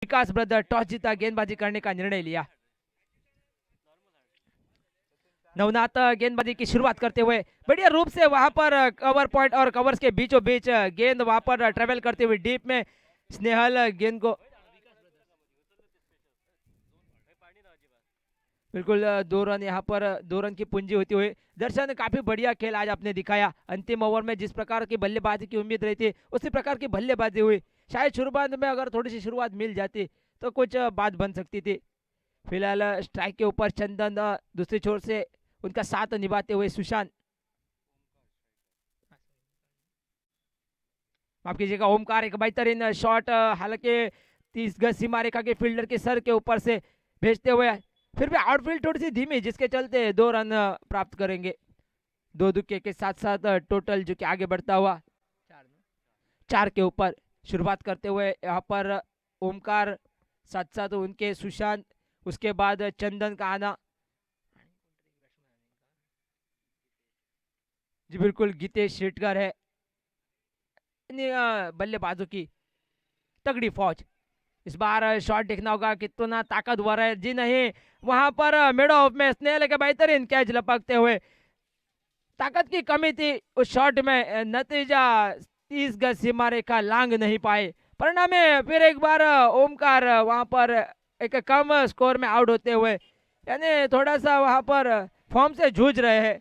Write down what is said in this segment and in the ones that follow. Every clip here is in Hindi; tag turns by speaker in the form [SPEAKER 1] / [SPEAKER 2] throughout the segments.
[SPEAKER 1] विकास ब्रदर टॉस जीता, गेंदबाजी करने का निर्णय लिया। नवनाथ गेंदबाजी की शुरुआत करते हुए बढ़िया रूप से वहां पर कवर पॉइंट और कवर्स के बीचों बीच गेंद वहां पर ट्रेवल करते हुए डीप में स्नेहल गेंद को बिल्कुल 2 रन, यहाँ पर 2 रन की पूंजी होती हुई। दर्शन काफी बढ़िया खेल आज आपने दिखाया। अंतिम ओवर में जिस प्रकार की बल्लेबाजी की उम्मीद रही थी उसी प्रकार की बल्लेबाजी हुई। शायद शुरुआत में अगर थोड़ी सी शुरुआत मिल जाती तो कुछ बात बन सकती थी। फिलहाल स्ट्राइक के ऊपर चंदन, दूसरी छोर से उनका साथ निभाते हुए सुशांत, माफ कीजिएगा ओमकार, एक बेहतरीन शॉट, हालांकि 30 गज सीमा रेखा के फील्डर के सर के ऊपर से भेजते हुए फिर भी आउटफील्ड थोड़ी सी धीमी, जिसके चलते 2 रन प्राप्त करेंगे। 2 दुक्के के साथ साथ टोटल जो कि आगे बढ़ता हुआ 4 के ऊपर। शुरुआत करते हुए यहाँ पर ओमकार, साथ साथ उनके सुशांत, उसके बाद चंदन का आना। जी बिल्कुल, गीतेश शेटकर है। बल्लेबाजों की तगड़ी फौज। इस बार शॉट देखना होगा कितना ताकतवर है। जी नहीं, वहां पर मिड ऑफ में स्नेहल के बेहतरीन कैच लपकते हुए, ताकत की कमी थी उस शॉट में, नतीजा 30 गज सीमा रेखा लांग नहीं पाए। परिणाम में फिर एक बार ओमकार वहां पर एक कम स्कोर में आउट होते हुए, यानी थोड़ा सा वहां पर फॉर्म से जूझ रहे हैं।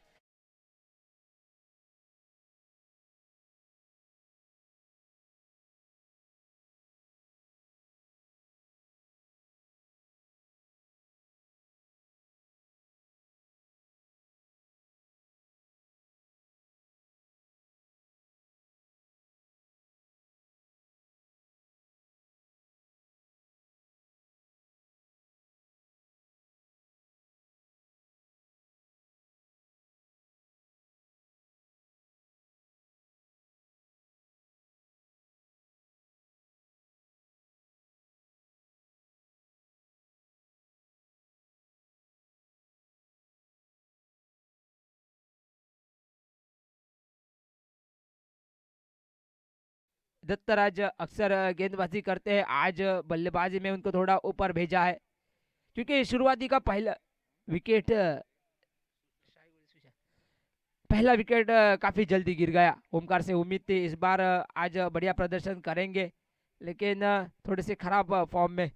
[SPEAKER 1] दत्तराज अक्सर गेंदबाजी करते हैं, आज बल्लेबाजी में उनको थोड़ा ऊपर भेजा है, क्योंकि शुरुआती का विकेट पहला विकेट काफी जल्दी गिर गया। ओमकार से उम्मीद थी इस बार आज बढ़िया प्रदर्शन करेंगे, लेकिन थोड़े से खराब फॉर्म में।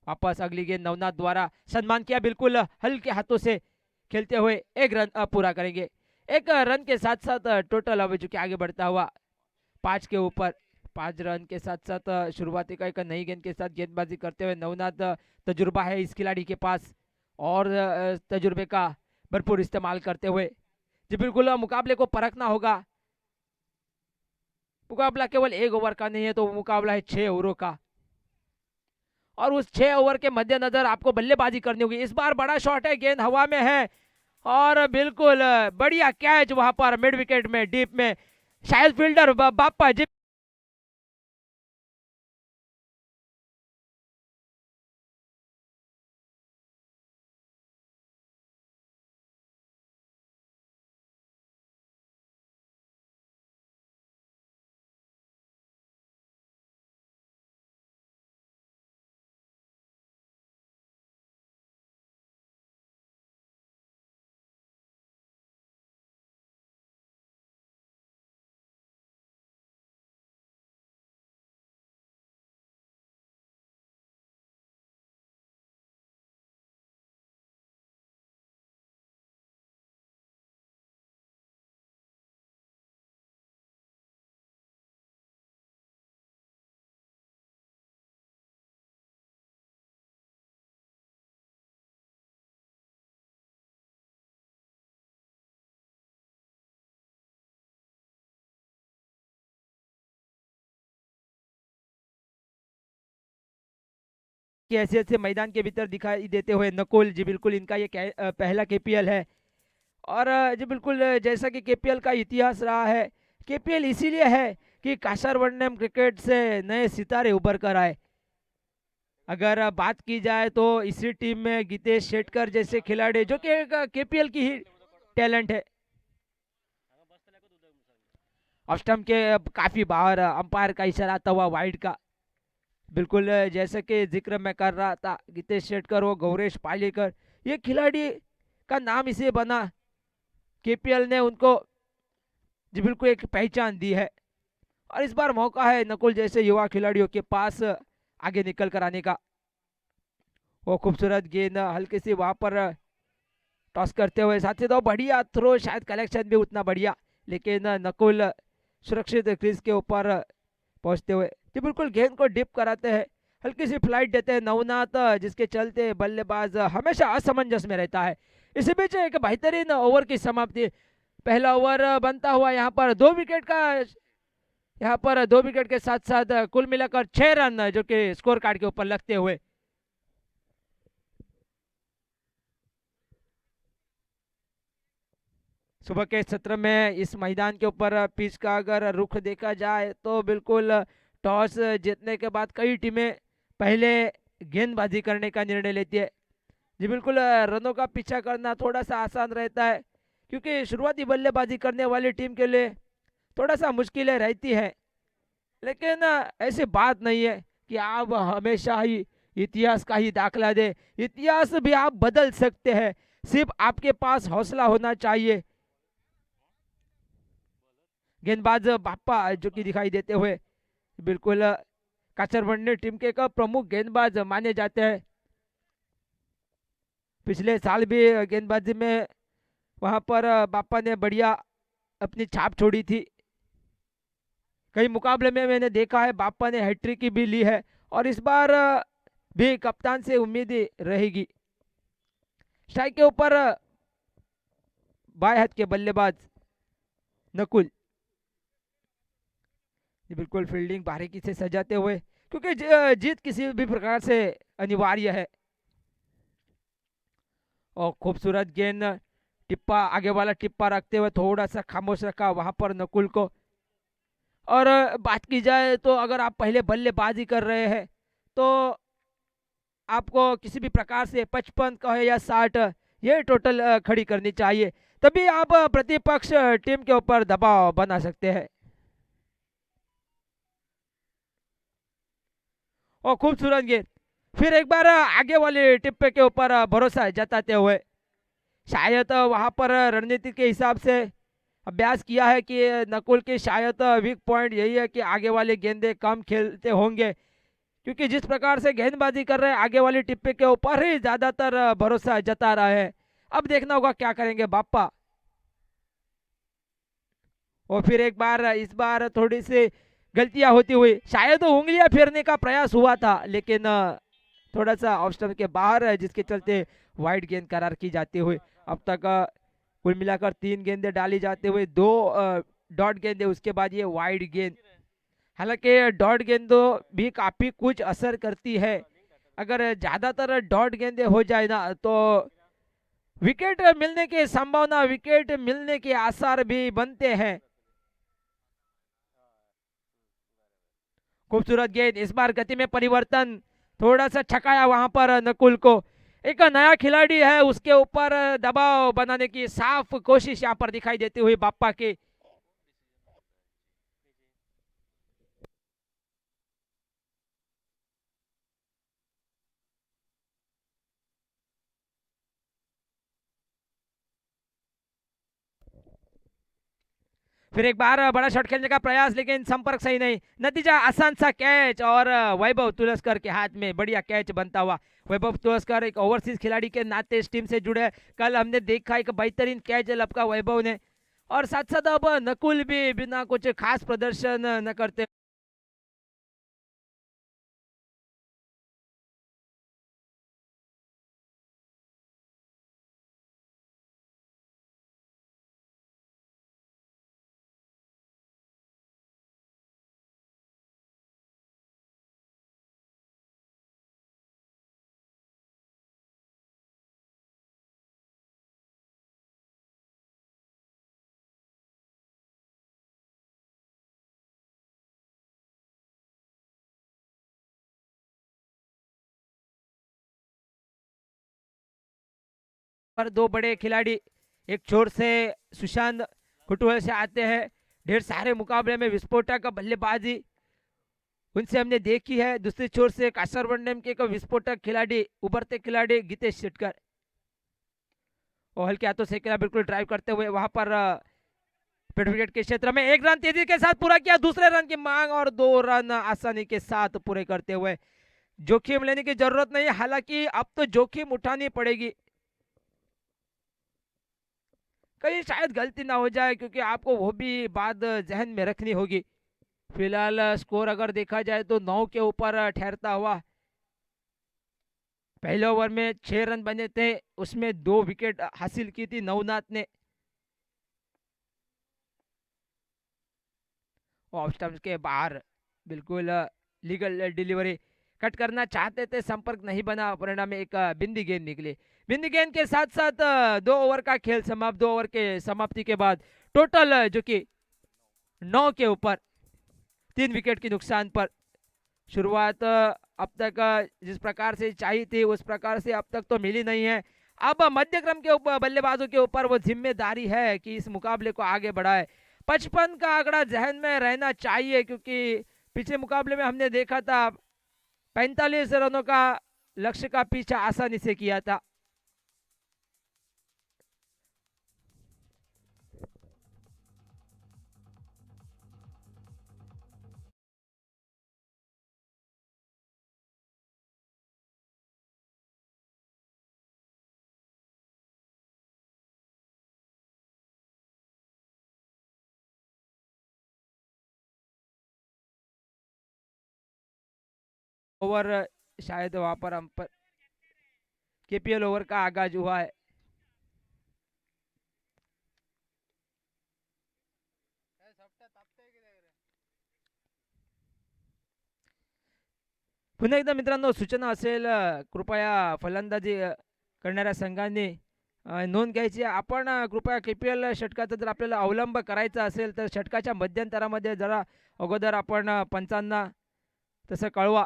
[SPEAKER 1] वापस अगली गेंद नवनाथ द्वारा सम्मान किया, बिल्कुल हल्के हाथों से खेलते हुए 1 रन पूरा करेंगे। 1 रन के साथ साथ टोटल अब जो कि आगे बढ़ता हुआ 5 के ऊपर। 5 रन के साथ साथ शुरुआती का एक नई गेंद के साथ गेंदबाजी करते हुए नवनाथ, तजुर्बा है इस खिलाड़ी के पास और तजुर्बे का भरपूर इस्तेमाल करते हुए। जी बिल्कुल, मुकाबले को परखना होगा। मुकाबला केवल 1 ओवर का नहीं है, तो मुकाबला है 6 ओवरों का, और उस 6 ओवर के मद्देनजर आपको बल्लेबाजी करनी होगी। इस बार बड़ा शॉट है, गेंद हवा में है और बिल्कुल बढ़िया कैच वहां पर मिड विकेट में डीप में, शायद फील्डर बाप्पा जी। की हैसियत से मैदान के भीतर दिखाई देते हुए नकुल जी, बिल्कुल इनका ये पहला केपीएल है। और जी बिल्कुल, जैसा कि केपीएल का इतिहास रहा है, केपीएल इसीलिए है कि कासरवंडम क्रिकेट से नए सितारे उभर कर आए। अगर बात की जाए तो इसी टीम में गीतेश शेटकर जैसे खिलाड़ी, जो कि केपीएल की ही टैलेंट है। ऑफ स्टंप के काफी बाहर अंपायर का इशारा आता हुआ वाइड का। बिल्कुल जैसे कि जिक्र मैं कर रहा था गीतेश शेटकर और गौरेश पालेकर, ये खिलाड़ी का नाम इसे बना, केपीएल ने उनको जी बिल्कुल एक पहचान दी है। और इस बार मौका है नकुल जैसे युवा खिलाड़ियों के पास आगे निकल कर आने का। वो खूबसूरत गेंद हल्की सी वहां पर टॉस करते हुए, साथ ही तो बढ़िया थ्रो, शायद कलेक्शन भी उतना बढ़िया, लेकिन नकुल सुरक्षित क्रीज के ऊपर पहुंचते हुए जी बिल्कुल गेंद को डिप कराते हैं, हल्की सी फ्लाइट देते हैं नवनाथ, जिसके चलते बल्लेबाज हमेशा असमंजस में रहता है। इसी बीच एक बेहतरीन ओवर की समाप्ति, पहला ओवर बनता हुआ यहाँ पर 2 विकेट का, यहाँ पर 2 विकेट के साथ साथ कुल मिलाकर 6 रन जो कि स्कोर कार्ड के ऊपर लगते हुए। सुबह के सत्र में इस मैदान के ऊपर पिच का अगर रुख देखा जाए तो बिल्कुल टॉस जीतने के बाद कई टीमें पहले गेंदबाजी करने का निर्णय लेती है। जी बिल्कुल रनों का पीछा करना थोड़ा सा आसान रहता है, क्योंकि शुरुआती बल्लेबाजी करने वाली टीम के लिए थोड़ा सा मुश्किलें रहती है। लेकिन ऐसी बात नहीं है कि आप हमेशा ही इतिहास का ही दाखला दे, इतिहास भी आप बदल सकते हैं, सिर्फ आपके पास हौसला होना चाहिए। गेंदबाज बाप्पा जो कि दिखाई देते हुए बिल्कुल काचरबंडी टीम के एक प्रमुख गेंदबाज माने जाते हैं। पिछले साल भी गेंदबाजी में वहां पर बाप्पा ने बढ़िया अपनी छाप छोड़ी थी। कई मुकाबले में मैंने देखा है बाप्पा ने हैट्रिक की भी ली है, और इस बार भी कप्तान से उम्मीद रहेगी। स्ट्राइक के ऊपर बाएं हाथ के बल्लेबाज नकुल बिल्कुल फील्डिंग बारीकी से सजाते हुए, क्योंकि जीत किसी भी प्रकार से अनिवार्य है। और खूबसूरत गेंद, टिप्पा आगे वाला टिप्पा रखते हुए थोड़ा सा खामोश रखा वहां पर नकुल को। और बात की जाए तो अगर आप पहले बल्लेबाजी कर रहे हैं तो आपको किसी भी प्रकार से 55 कहे या 60 ये टोटल खड़ी करनी चाहिए, तभी आप प्रतिपक्ष टीम के ऊपर दबाव बना सकते हैं। और खूबसूरत गेंद, फिर एक बार आगे वाले टिप्पे के ऊपर भरोसा जताते हुए, शायद वहां पर रणनीति के हिसाब से अभ्यास किया है कि नकुल की शायद वीक पॉइंट यही है कि आगे वाले गेंदे कम खेलते होंगे, क्योंकि जिस प्रकार से गेंदबाजी कर रहे हैं आगे वाली टिप्पे के ऊपर ही ज्यादातर भरोसा जता रहा है। अब देखना होगा क्या करेंगे बाप्पा। और फिर एक बार इस बार थोड़ी सी गलतियां होती हुई, शायद तो उंगलियां फेरने का प्रयास हुआ था, लेकिन थोड़ा सा ऑफ स्टंप के बाहर है, जिसके चलते वाइड गेंद करार की जाती हुई। अब तक कुल मिलाकर 3 गेंदे डाली जाते हुए, 2 डॉट गेंदे, उसके बाद ये वाइड गेंद। हालांकि डॉट गेंदों भी काफी कुछ असर करती है, अगर ज्यादातर डॉट गेंदे हो जाए ना तो विकेट मिलने की संभावना, विकेट मिलने के आसार भी बनते हैं। खूबसूरत गेंद, इस बार गति में परिवर्तन, थोड़ा सा छकाया वहां पर नकुल को। एक नया खिलाड़ी है उसके ऊपर दबाव बनाने की साफ कोशिश यहाँ पर दिखाई देती हुई बाप्पा की। फिर एक बार बड़ा शॉट खेलने का प्रयास, लेकिन संपर्क सही नहीं, नतीजा आसान सा कैच, और वैभव तुलस्कर के हाथ में बढ़िया कैच बनता हुआ। वैभव तुलस्कर एक ओवरसीज खिलाड़ी के नाते इस टीम से जुड़े, कल हमने देखा एक बेहतरीन कैच लपका वैभव ने, और साथ साथ अब नकुल भी बिना कुछ खास प्रदर्शन न करते पर 2 बड़े खिलाड़ी, एक छोर से सुशांत कुटुवल से आते हैं, ढेर सारे मुकाबले में विस्फोटक बल्लेबाजी उनसे हमने देखी है। दूसरी छोर से कासरवंडम के एक विस्फोटक खिलाड़ी, उभरते खिलाड़ी गीतेश शेटकर, और हल्के हाथों से बिल्कुल ड्राइव करते हुए वहां पर पेड विकेट के क्षेत्र में एक रन तेजी के साथ पूरा किया, दूसरे रन की मांग और 2 रन आसानी के साथ पूरे करते हुए। जोखिम लेने की जरूरत नहीं, हालांकि अब तो जोखिम उठानी पड़ेगी, कहीं शायद गलती ना हो जाए, क्योंकि आपको वो भी बात जहन में रखनी होगी। फिलहाल स्कोर अगर देखा जाए तो 9 के ऊपर ठहरता हुआ। पहले ओवर में 6 रन बने थे, उसमें 2 विकेट हासिल की थी नवनाथ ने। ऑफ स्टंप के बाहर बिल्कुल लीगल डिलीवरी कट करना चाहते थे, संपर्क नहीं बना, परिणाम में एक बिंदी गेंद निकली। बिंदी गेंद के साथ साथ 2 ओवर का खेल समाप्त। 2 ओवर के समाप्ति के बाद टोटल जो कि 9 के ऊपर 3 विकेट के नुकसान पर। शुरुआत अब तक जिस प्रकार से चाहिए थी उस प्रकार से अब तक तो मिली नहीं है। अब मध्यक्रम के ऊपर बल्लेबाजों के ऊपर वो जिम्मेदारी है कि इस मुकाबले को आगे बढ़ाए। 55 का आंकड़ा जहन में रहना चाहिए, क्योंकि पिछले मुकाबले में हमने देखा था 45 रनों का लक्ष्य का पीछा आसानी से किया था। ओवर शायद वहां पर हम पर केपीएल ओवर का आगाज हुआ है। पुन्हा एकदा मित्रांनो सूचना असेल, कृपया फलंदाजी करणाऱ्या संघांनी नोंद घ्यायची। आपण कृपया केपीएल षटकाचा जर आपल्याला अवलंब करायचा असेल तर षटकाच्या मध्यंतरामध्ये जरा अगोदर आपण पंचांना तसं कळवा।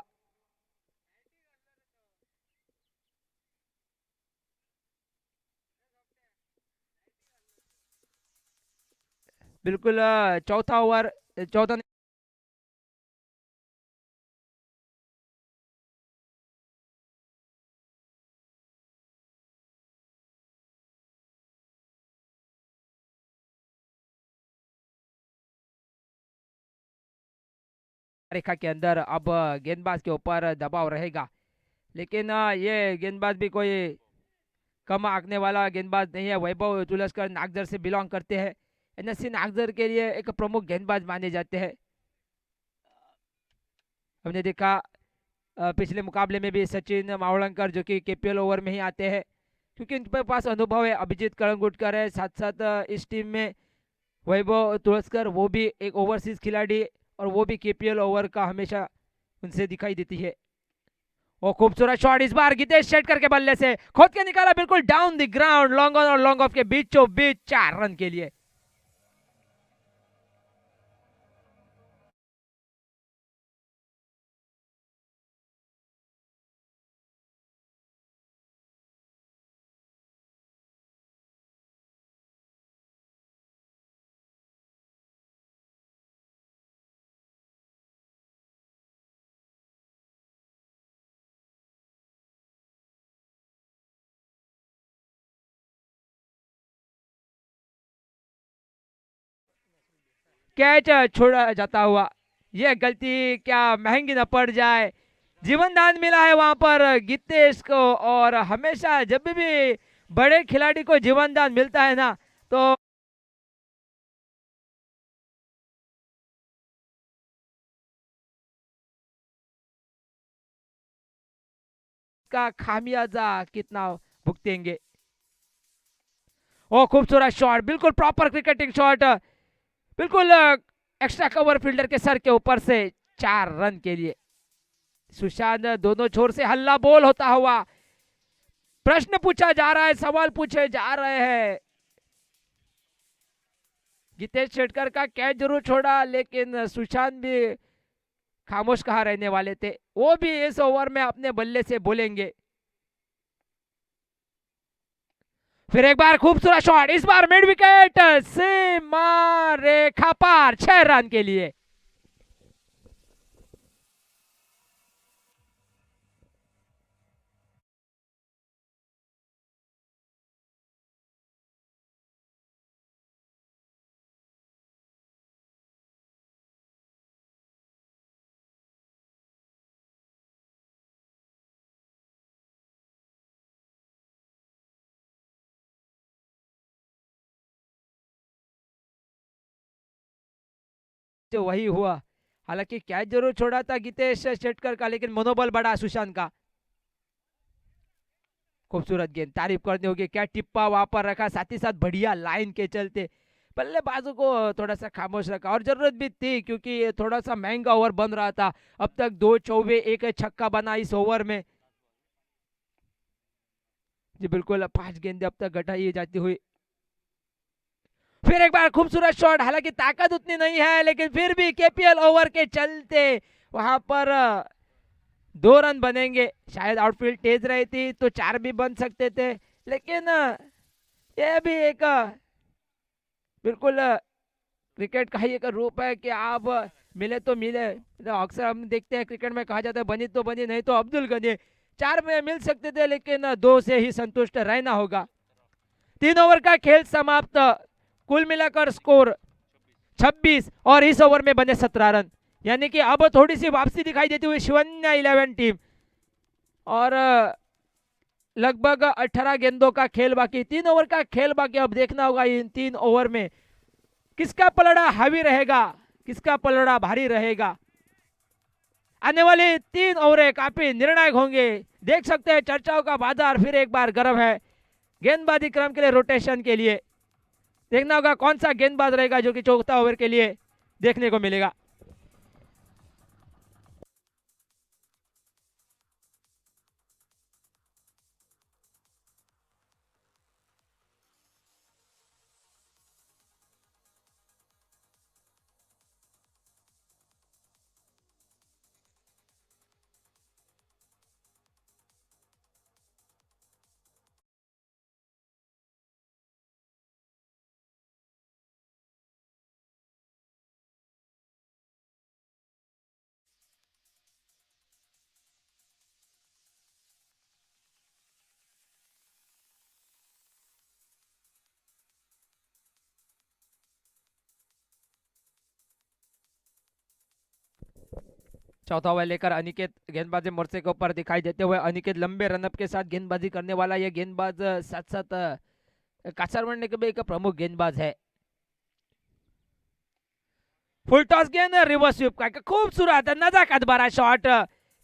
[SPEAKER 1] बिल्कुल चौथा ओवर, चौथा रेखा के अंदर अब गेंदबाज के ऊपर दबाव रहेगा, लेकिन ये गेंदबाज भी कोई कम आंकने वाला गेंदबाज नहीं है। वैभव तुलस्कर नागजर से बिलोंग करते हैं, एनएससी नागजर के लिए एक प्रमुख गेंदबाज माने जाते हैं। हमने देखा पिछले मुकाबले में भी सचिन मावलंकर जो कि केपीएल ओवर में ही आते हैं, क्योंकि इनके पास अनुभव है। अभिजीत कलंगुटकर है, साथ साथ इस टीम में वैभव तुलस्कर, वो भी एक ओवरसीज खिलाड़ी, और वो भी केपीएल ओवर का हमेशा उनसे दिखाई देती है। और खूबसूरत शॉट इस बार गीतेश शेटकर के बल्ले से खोद के निकाला, बिल्कुल down the ground, long on और लॉन्ग ऑफ के बीचों बीच 4 रन के लिए। कैच छोड़ा जाता हुआ, यह गलती क्या महंगी न पड़ जाए। जीवन दान मिला है वहां पर गीतेश को, और हमेशा जब भी बड़े खिलाड़ी को जीवन दान मिलता है ना, तो का खामियाजा कितना भुगतेंगे। ओ खूबसूरत शॉट, बिल्कुल प्रॉपर क्रिकेटिंग शॉट, बिल्कुल एक्स्ट्रा कवर फील्डर के सर के ऊपर से 4 रन के लिए। सुशांत दोनों छोर से हल्ला बोल होता हुआ, प्रश्न पूछा जा रहा है, सवाल पूछे जा रहे हैं। गीतेश शेटकर का कैच जरूर छोड़ा, लेकिन सुशांत भी खामोश कहाँ रहने वाले थे, वो भी इस ओवर में अपने बल्ले से बोलेंगे। फिर एक बार खूबसूरत शॉट, इस बार मिड विकेट, सीमा रेखा पार, 6 रन के लिए। जो वही हुआ, हालांकि कैच जरूर छोड़ा था गीतेश शेटकर का, लेकिन मनोबल बढ़ा सुशांत का। खूबसूरत गेंद, तारीफ करनी होगी, क्या टिप्पा वहां पर रखा, साथ ही साथ बढ़िया लाइन के चलते बल्लेबाजों को थोड़ा सा खामोश रखा, और जरूरत भी थी क्योंकि ये थोड़ा सा महंगा ओवर बन रहा था। अब तक 2 चौबे 1 छक्का बना इस ओवर में। जी बिल्कुल, 5 गेंदें अब तक घटाई जाती हुई। फिर एक बार खूबसूरत शॉट, हालांकि ताकत उतनी नहीं है, लेकिन फिर भी केपीएल ओवर के चलते वहां पर 2 रन बनेंगे। शायद आउटफील्ड तेज रही थी तो 4 भी बन सकते थे, लेकिन यह भी एक बिल्कुल क्रिकेट का ही एक रूप है कि आप मिले तो मिले। अक्सर हम देखते हैं क्रिकेट में, कहा जाता है बनी तो बनी, नहीं तो अब्दुल गनी। 4 में मिल सकते थे, लेकिन 2 से ही संतुष्ट रहना होगा। 3 ओवर का खेल समाप्त, कुल मिलाकर स्कोर 26 और इस ओवर में बने 17 रन, यानी कि अब थोड़ी सी वापसी दिखाई देती हुई शिवन्या 11 टीम। और लगभग 18 गेंदों का खेल बाकी, 3 ओवर का खेल बाकी। अब देखना होगा इन 3 ओवर में किसका पलड़ा हावी रहेगा, किसका पलड़ा भारी रहेगा। आने वाली 3 ओवरें काफी निर्णायक होंगे। देख सकते हैं चर्चाओं का बाजार फिर एक बार गर्म है गेंदबाजी क्रम के लिए, रोटेशन के लिए। देखना होगा कौन सा गेंदबाज रहेगा जो कि चौथा ओवर के लिए देखने को मिलेगा। चौथा ओवर लेकर अनिकेत गेंदबाजी मोर्चे के ऊपर दिखाई देते हुए। अनिकेत लंबे रनअप के साथ गेंदबाजी करने वाला यह गेंदबाज साथ साथ कासरवंडे के भी एक प्रमुख गेंदबाज है। फुल टॉस गेंद, रिवर्स स्वीप का खूबसूरत नजाकत भरा शॉट,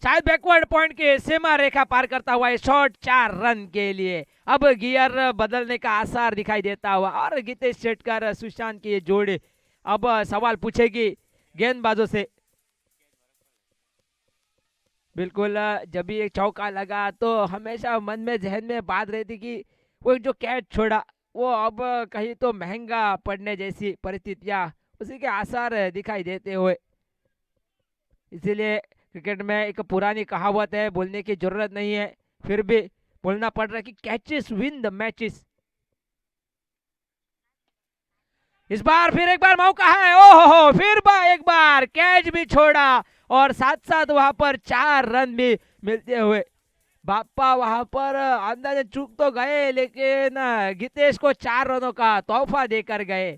[SPEAKER 1] शायद बैकवर्ड पॉइंट के सीमा रेखा पार करता हुआ ये शॉट, 4 रन के लिए। अब गियर बदलने का आसार दिखाई देता हुआ, और गीतेश शेटकर सुशांत की जोड़ी अब सवाल पूछेगी गेंदबाजों से। बिल्कुल, जब भी एक चौका लगा तो हमेशा मन में जहन में बात रहती कि वो जो कैच छोड़ा वो अब कहीं तो महंगा पड़ने जैसी परिस्थितियां उसी के आसार दिखाई देते हुए। इसीलिए क्रिकेट में एक पुरानी कहावत है, बोलने की जरूरत नहीं है, फिर भी बोलना पड़ रहा है कि कैचेस विन द मैचेस। इस बार फिर एक बार मौका है, ओहो फिर एक बार कैच भी छोड़ा, और साथ साथ वहां पर 4 रन भी मिलते हुए। बापा वहां पर अंदाजे चूक तो गए, लेकिन गीतेश को 4 रनों का तोहफा देकर गए।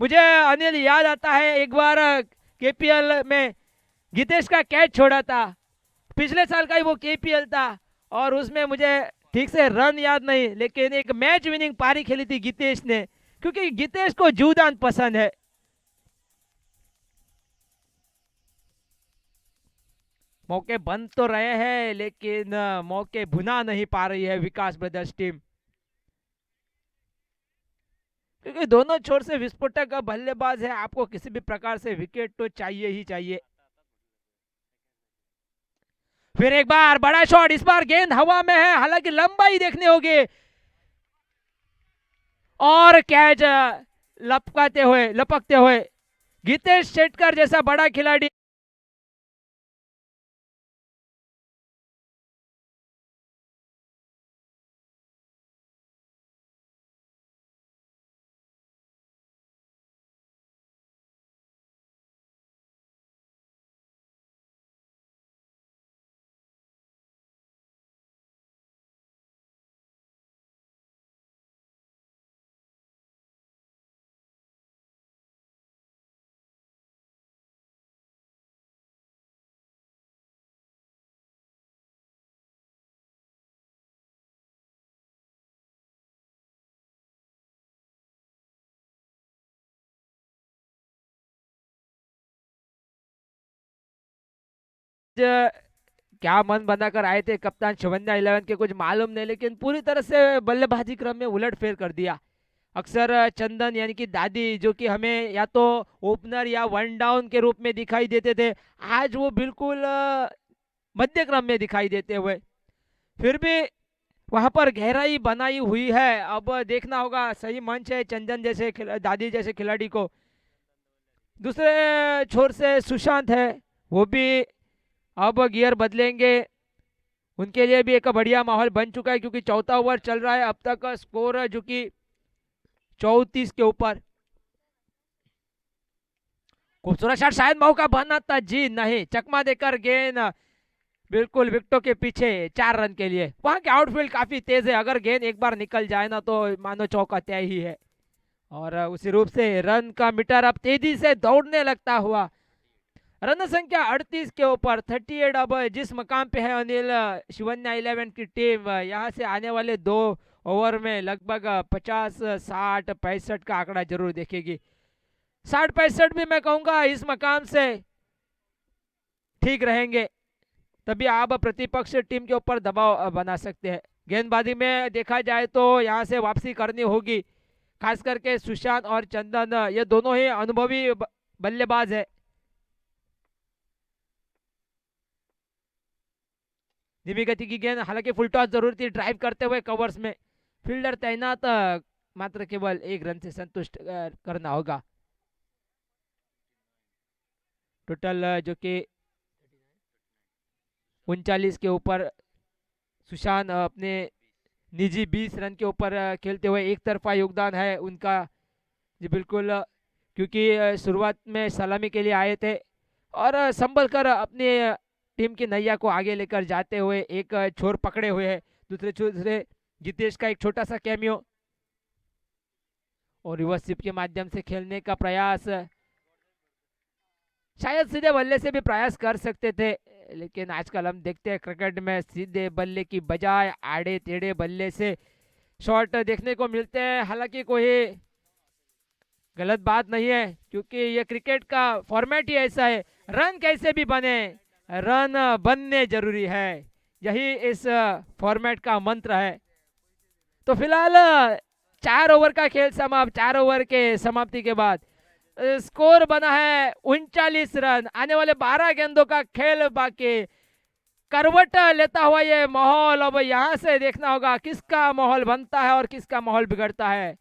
[SPEAKER 1] मुझे अनिल याद आता है, एक बार केपीएल में गीतेश का कैच छोड़ा था, पिछले साल का ही वो केपीएल था, और उसमें मुझे ठीक से रन याद नहीं, लेकिन एक मैच विनिंग पारी खेली थी गीतेश ने, क्योंकि गीतेश को जूदान पसंद है। मौके बन तो रहे हैं, लेकिन मौके भुना नहीं पा रही है विकास ब्रदर्स टीम, क्योंकि दोनों छोर से विस्फोटक बल्लेबाज है, आपको किसी भी प्रकार से विकेट तो चाहिए ही चाहिए। फिर एक बार बड़ा शॉट, इस बार गेंद हवा में है, हालांकि लंबाई देखने होगी, और कैच लपकते हुए गीतेश शेटकर जैसा बड़ा खिलाड़ी क्या मन बनाकर आए थे कप्तान शिवन्या 11 के कुछ मालूम नहीं, लेकिन पूरी तरह से बल्लेबाजी क्रम में उलटफेर कर दिया। अक्सर चंदन यानी कि दादी जो कि हमें या तो ओपनर या वन डाउन के रूप में दिखाई देते थे, आज वो बिल्कुल मध्य क्रम में दिखाई देते हुए फिर भी वहां पर गहराई बनाई हुई है। अब देखना होगा सही मंच है चंदन जैसे दादी जैसे खिलाड़ी को। दूसरे छोर से सुशांत है, वो भी अब गियर बदलेंगे। उनके लिए भी एक बढ़िया माहौल बन चुका है क्योंकि चौथा ओवर चल रहा है। अब तक स्कोर जो कि 34 के ऊपर। खूबसूरत शॉट, शायद मौका बना था जी, नहीं, चकमा देकर गेंद बिल्कुल विकेटों के पीछे 4 रन के लिए। वहां के आउटफील्ड काफी तेज है, अगर गेंद एक बार निकल जाए ना तो मानो चौका तय ही है। और उसी रूप से रन का मीटर अब तेजी से दौड़ने लगता हुआ। रन संख्या 38 के ऊपर 38। अब जिस मकाम पे है अनिल, शिवन्या 11 की टीम यहाँ से आने वाले 2 ओवर में लगभग 50, 60, 65 का आंकड़ा जरूर देखेगी। 60, 65 भी मैं कहूंगा इस मकाम से ठीक रहेंगे, तभी आप प्रतिपक्ष टीम के ऊपर दबाव बना सकते हैं। गेंदबाजी में देखा जाए तो यहाँ से वापसी करनी होगी, खास करके सुशांत और चंदन, ये दोनों ही अनुभवी बल्लेबाज है। धीमी गति की गेंद, हालांकि फुल टॉस जरूर थी ड्राइव करते हुए कवर्स में। फील्डर तैनात, मात्र केवल 1 रन से संतुष्ट करना होगा। टोटल जो कि 39 के ऊपर सुशांत अपने निजी 20 रन के ऊपर खेलते हुए एक तरफा योगदान है उनका जी, बिल्कुल। क्योंकि शुरुआत में सलामी के लिए आए थे और संभल कर अपने टीम की नैया को आगे लेकर जाते हुए एक छोर पकड़े हुए हैं। दूसरे छोर से जितेश का एक छोटा सा कैमियो और रिवर्स स्विप के माध्यम से खेलने का प्रयास। शायद सीधे बल्ले से भी प्रयास कर सकते थे, लेकिन आजकल हम देखते हैं क्रिकेट में सीधे बल्ले की बजाय आड़े टेढ़े बल्ले से शॉट देखने को मिलते हैं। हालांकि कोई गलत बात नहीं है क्योंकि ये क्रिकेट का फॉर्मेट ही ऐसा है, रन कैसे भी बने, रन बनने जरूरी है, यही इस फॉर्मेट का मंत्र है। तो फिलहाल 4 ओवर का खेल समाप्त। 4 ओवर के समाप्ति के बाद स्कोर बना है 39 रन। आने वाले 12 गेंदों का खेल बाकी। करवट लेता हुआ ये माहौल, अब यहां से देखना होगा किसका माहौल बनता है और किसका माहौल बिगड़ता है।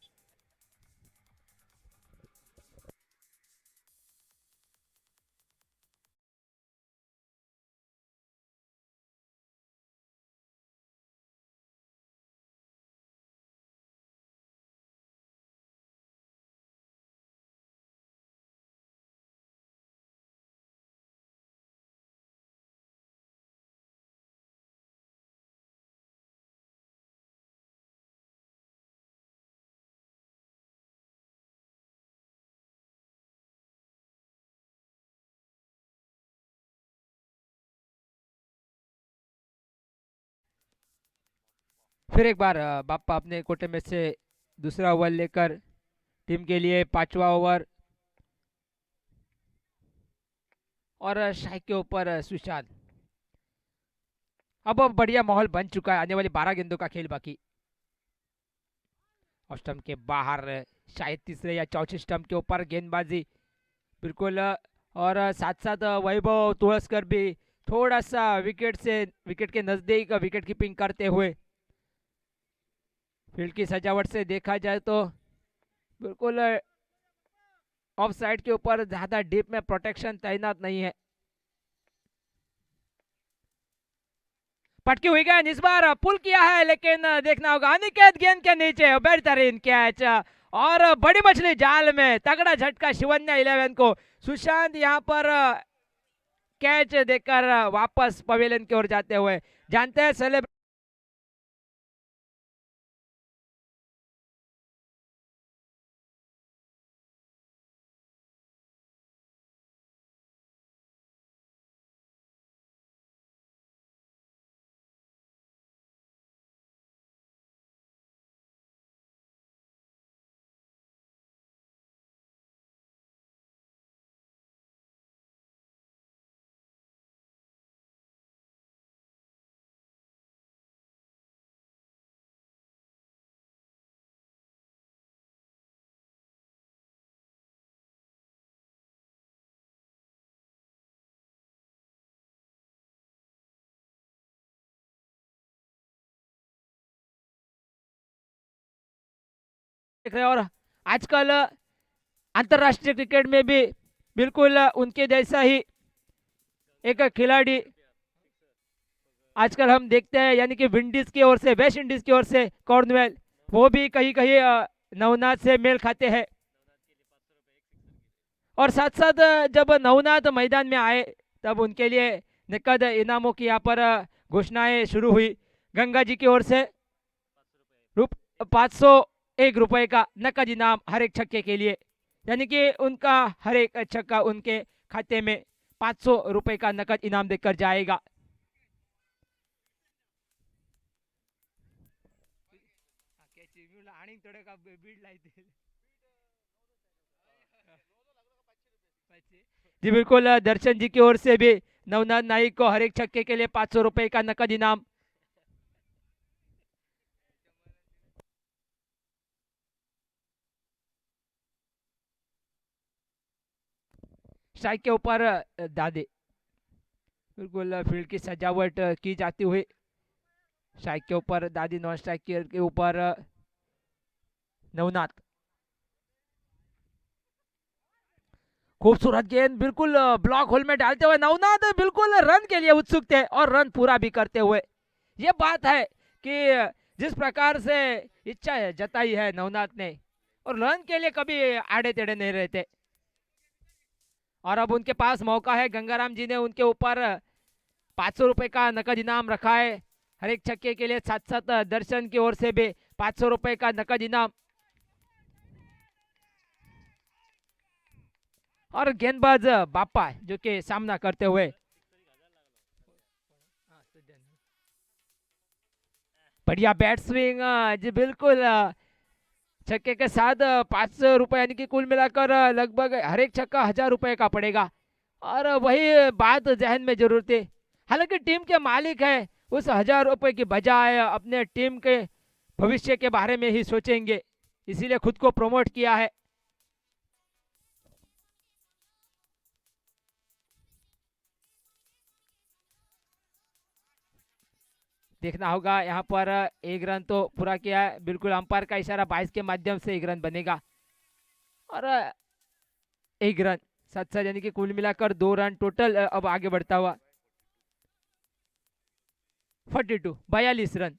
[SPEAKER 1] फिर एक बार बाप्पा अपने कोटे में से दूसरा ओवर लेकर टीम के लिए 5वां ओवर। और शाही के ऊपर सुशांत। अब बढ़िया माहौल बन चुका है, आने वाली 12 गेंदों का खेल बाकी। और स्टंप के बाहर शायद तीसरे या चौथे स्टंप के ऊपर गेंदबाजी बिल्कुल। और साथ साथ वैभव तुलसकर भी थोड़ा सा विकेट के नजदीक विकेट कीपिंग करते हुए। फील्ड की सजावट से देखा जाए तो बिल्कुल ऑफ साइड के ऊपर ज्यादा डीप में प्रोटेक्शन तैनात नहीं है। पटकी हुई गेंद इस बार पुल किया है, लेकिन देखना होगा अनिकेत गेंद के नीचे, बेहतरीन कैच और बड़ी मछली जाल में। तगड़ा झटका शिवन्या 11 को। सुशांत यहां पर कैच देकर वापस पवेलियन की ओर जाते हुए। जानते हैं सेलिब्रेट देख रहे हैं। और आजकल अंतर्राष्ट्रीय क्रिकेट में भी बिल्कुल उनके जैसा ही एक खिलाड़ी आजकल हम देखते हैं, यानी कि विंडीज की ओर से, वेस्ट इंडीज की ओर से कॉर्नवेल, वो भी कहीं कहीं नवनाथ से मेल खाते हैं। और साथ साथ जब नवनाथ मैदान में आए तब उनके लिए नकद इनामों की यहाँ पर घोषणाएं शुरू हुई गंगा जी की ओर से। रुप 501 रुपए का नकद इनाम हर एक छक्के के लिए, यानी कि उनका हर एक छक्का उनके खाते में 500 रुपए का नकद इनाम देकर जाएगा। जी बिल्कुल, दर्शन जी की ओर से भी नवनाथ नाइक को हर एक छक्के के लिए 500 रुपए का नकद इनाम। स्ट्राइक के ऊपर दादे, बिल्कुल फील्ड की सजावट की जाती हुई। स्ट्राइक के ऊपर दादी, नॉन स्ट्राइक के ऊपर नवनाथ। खूबसूरत गेंद बिल्कुल ब्लॉक होल में डालते हुए नवनाथ बिल्कुल रन के लिए उत्सुक थे और रन पूरा भी करते हुए। ये बात है कि जिस प्रकार से इच्छा जताई है नवनाथ ने, और रन के लिए कभी आड़े टेढ़े नहीं रहते। और अब उनके पास मौका है, गंगाराम जी ने उनके ऊपर 500 रुपए का नकद इनाम रखा है हर एक छक्के के लिए। साथ साथ दर्शन की ओर से भी 500 रुपए का नकद इनाम। और गेंदबाज बापा जो कि सामना करते हुए, बढ़िया बैट स्विंग, जी बिल्कुल छक्के के साथ 500 रुपए, यानी कि कुल मिलाकर लगभग हर एक छक्का 1000 रुपए का पड़ेगा। और वही बात जहन में जरूर थी, हालांकि टीम के मालिक है, उस 1000 रुपए की बजाय अपने टीम के भविष्य के बारे में ही सोचेंगे, इसीलिए खुद को प्रमोट किया है। देखना होगा यहाँ पर, एक रन तो पूरा किया है, बिल्कुल अंपायर का इशारा 22 के माध्यम से एक रन बनेगा। और एक रन साथ साथ, यानी कि कुल मिलाकर 2 रन टोटल अब आगे बढ़ता हुआ। 42 रन।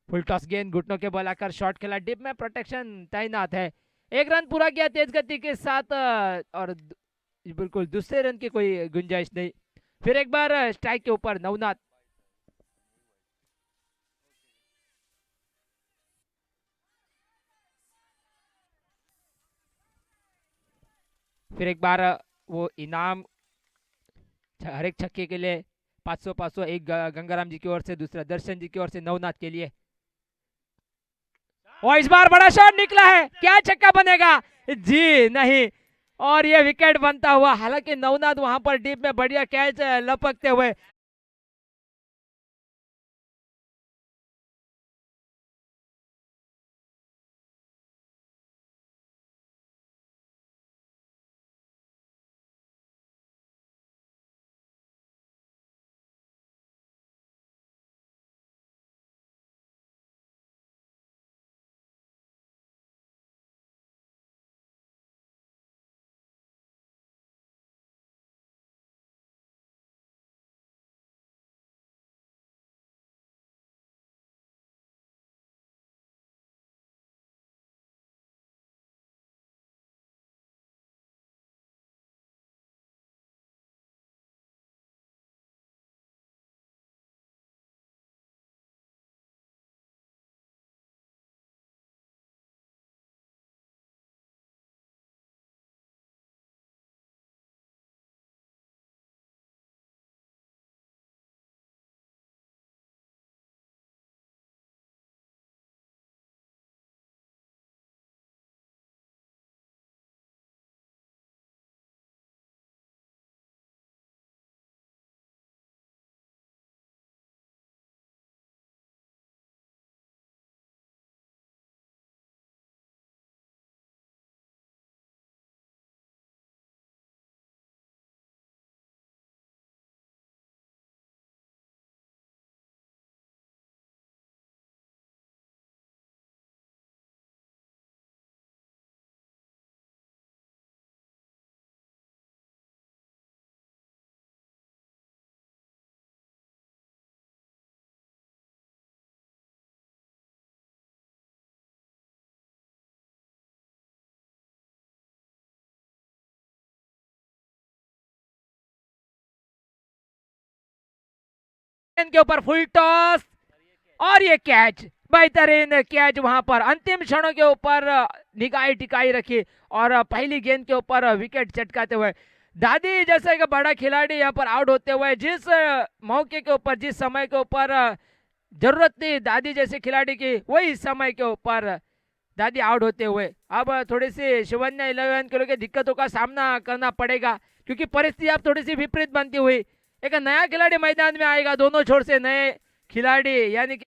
[SPEAKER 1] फुल टॉस गेंद घुटनों के बल आकर शॉट खेला, डिप में प्रोटेक्शन तैनात है। एक रन पूरा किया तेज गति के साथ, और बिल्कुल दूसरे रन की कोई गुंजाइश नहीं। फिर एक बार स्ट्राइक के ऊपर नवनाथ। फिर एक बार वो इनाम हर एक छक्के के लिए 500 500, एक गंगाराम जी की ओर से, दूसरा दर्शन जी की ओर से नवनाथ के लिए। और इस बार बड़ा शॉट निकला है, क्या छक्का बनेगा? जी नहीं, और ये विकेट बनता हुआ। हालांकि नवनाथ वहां पर डीप में बढ़िया कैच लपकते हुए के ऊपर फुल टॉस और ये कैच, बेहतरीन कैच वहां पर अंतिम क्षणों के ऊपर निगाह टिकाई रखी और पहली गेंद के ऊपर विकेट चटकाते हुए दादी जैसे एक बड़ा खिलाड़ी यहाँ पर आउट होते हुए, जिस मौके के ऊपर जिस समय के ऊपर जरूरत थी दादी जैसे खिलाड़ी की, वही समय के ऊपर दादी आउट होते हुए अब थोड़ी सी शिवन्या 11 के लिए दिक्कतों का सामना करना पड़ेगा क्योंकि परिस्थिति अब थोड़ी सी विपरीत बनती हुई। एक नया खिलाड़ी मैदान में आएगा, दोनों छोर से नए खिलाड़ी यानी कि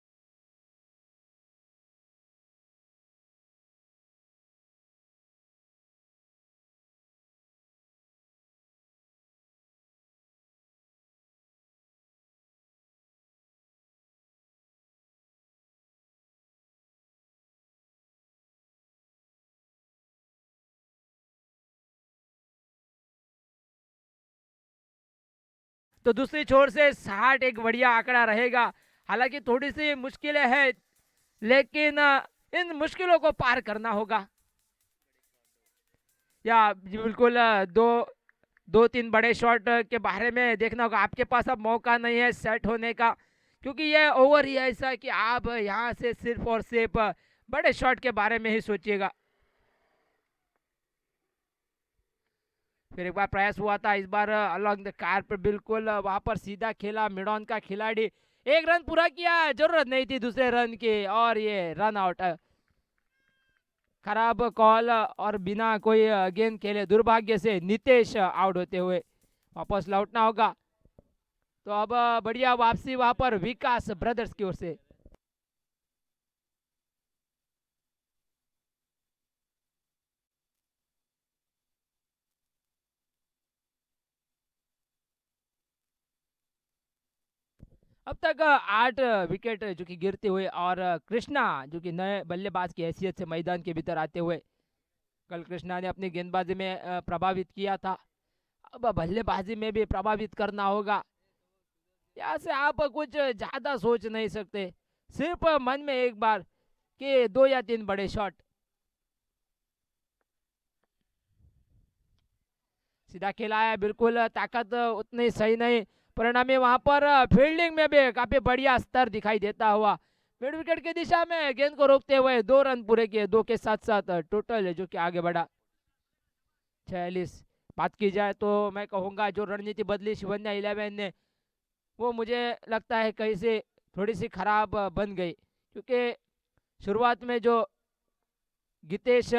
[SPEAKER 1] तो दूसरी छोर से 60 एक बढ़िया आंकड़ा रहेगा। हालांकि थोड़ी सी मुश्किलें हैं लेकिन इन मुश्किलों को पार करना होगा। या बिल्कुल दो तीन बड़े शॉट के बारे में देखना होगा। आपके पास अब मौका नहीं है सेट होने का क्योंकि ये ओवर ही ऐसा कि आप यहाँ से सिर्फ और सिर्फ बड़े शॉट के बारे में ही सोचिएगा। फिर एक बार प्रयास हुआ था, इस बार अलॉन्ग द कार पर बिल्कुल वहां पर सीधा खेला मिडॉन का खिलाड़ी, एक रन पूरा किया, जरूरत नहीं थी दूसरे रन की और ये रन आउट। खराब कॉल और बिना कोई गेंद खेले दुर्भाग्य से नितेश आउट होते हुए वापस लौटना होगा। तो अब बढ़िया वापसी वहां पर विकास ब्रदर्स की ओर से। अब तक 8 विकेट जो कि गिरते हुए और कृष्णा जो कि नए बल्लेबाज की हैसियत से मैदान के भीतर आते हुए, कल कृष्णा ने अपनी गेंदबाजी में प्रभावित किया था, अब बल्लेबाजी में भी प्रभावित करना होगा। यहाँ से आप कुछ ज्यादा सोच नहीं सकते, सिर्फ मन में एक बार कि 2 या 3 बड़े शॉट। सीधा खेला है, बिल्कुल ताकत उतनी सही नहीं, परिणामी वहां पर फील्डिंग में भी काफी बढ़िया स्तर दिखाई देता हुआ मिड विकेट की दिशा में गेंद को रोकते हुए 2 रन पूरे किए, 2 के साथ साथ टोटल जो कि आगे बढ़ा 46। बात की जाए तो मैं कहूंगा जो रणनीति बदली शिवन्या 11 ने, वो मुझे लगता है कहीं से थोड़ी सी खराब बन गई क्योंकि शुरुआत में जो गीतेश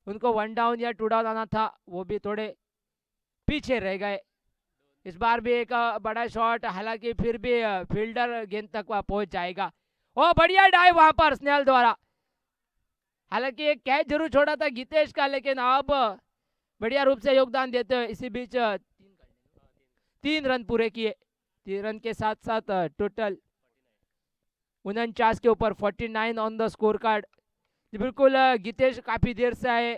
[SPEAKER 1] उनको 1 डाउन या 2 डाउन आना था वो भी थोड़े पीछे रह गए। इस बार भी एक बड़ा शॉट, हालांकि फिर भी फील्डर गेंद तक वह पहुंच जाएगा। ओ बढ़िया डाइव वहां पर स्नेहल द्वारा, हालांकि एक कैच जरूर छोड़ा था गीतेश का, लेकिन अब बढ़िया रूप से योगदान देते हुए इसी बीच 3 रन पूरे किए, 3 रन के साथ साथ टोटल 49 के ऊपर 49 ऑन द स्कोर कार्ड। बिल्कुल गीतेश काफी देर से आए,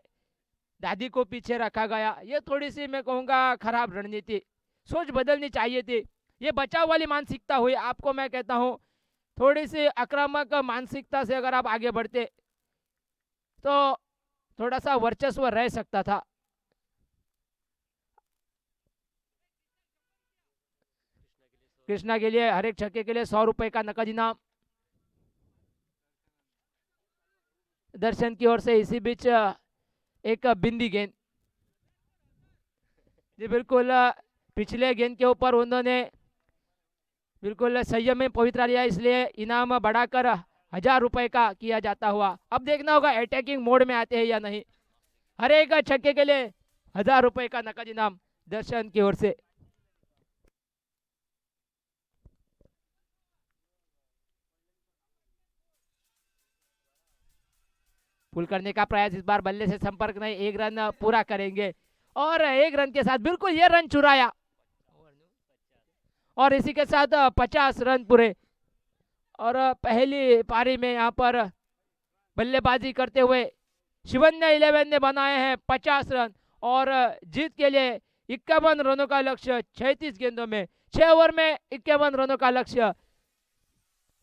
[SPEAKER 1] दादी को पीछे रखा गया, ये थोड़ी सी मैं कहूँगा खराब रणनीति, सोच बदलनी चाहिए थी। ये बचाव वाली मानसिकता हुई, आपको मैं कहता हूँ थोड़ी सी आक्रामक मानसिकता से अगर आप आगे बढ़ते तो थोड़ा सा वर्चस्व रह सकता था। कृष्णा के लिए हर एक छक्के के लिए 100 रुपए का नकद इनाम दर्शन की ओर से। इसी बीच एक बिंदी गेंद, जी बिल्कुल पिछले गेंद के ऊपर उन्होंने बिल्कुल संयम में पवित्र लिया, इसलिए इनाम बढ़ाकर 1000 रुपए का किया जाता हुआ। अब देखना होगा अटैकिंग मोड में आते हैं या नहीं। हर एक छक्के के लिए 1000 रुपए का नकद इनाम दर्शन की ओर से। पुल करने का प्रयास, इस बार बल्ले से संपर्क नहीं, 1 रन पूरा करेंगे और 1 रन के साथ बिल्कुल ये रन चुराया और इसी के साथ 50 रन पूरे। और पहली पारी में यहाँ पर बल्लेबाजी करते हुए शिवन्या 11 ने बनाए हैं 50 रन और जीत के लिए 51 रनों का लक्ष्य 36 गेंदों में 6 ओवर में 51 रनों का लक्ष्य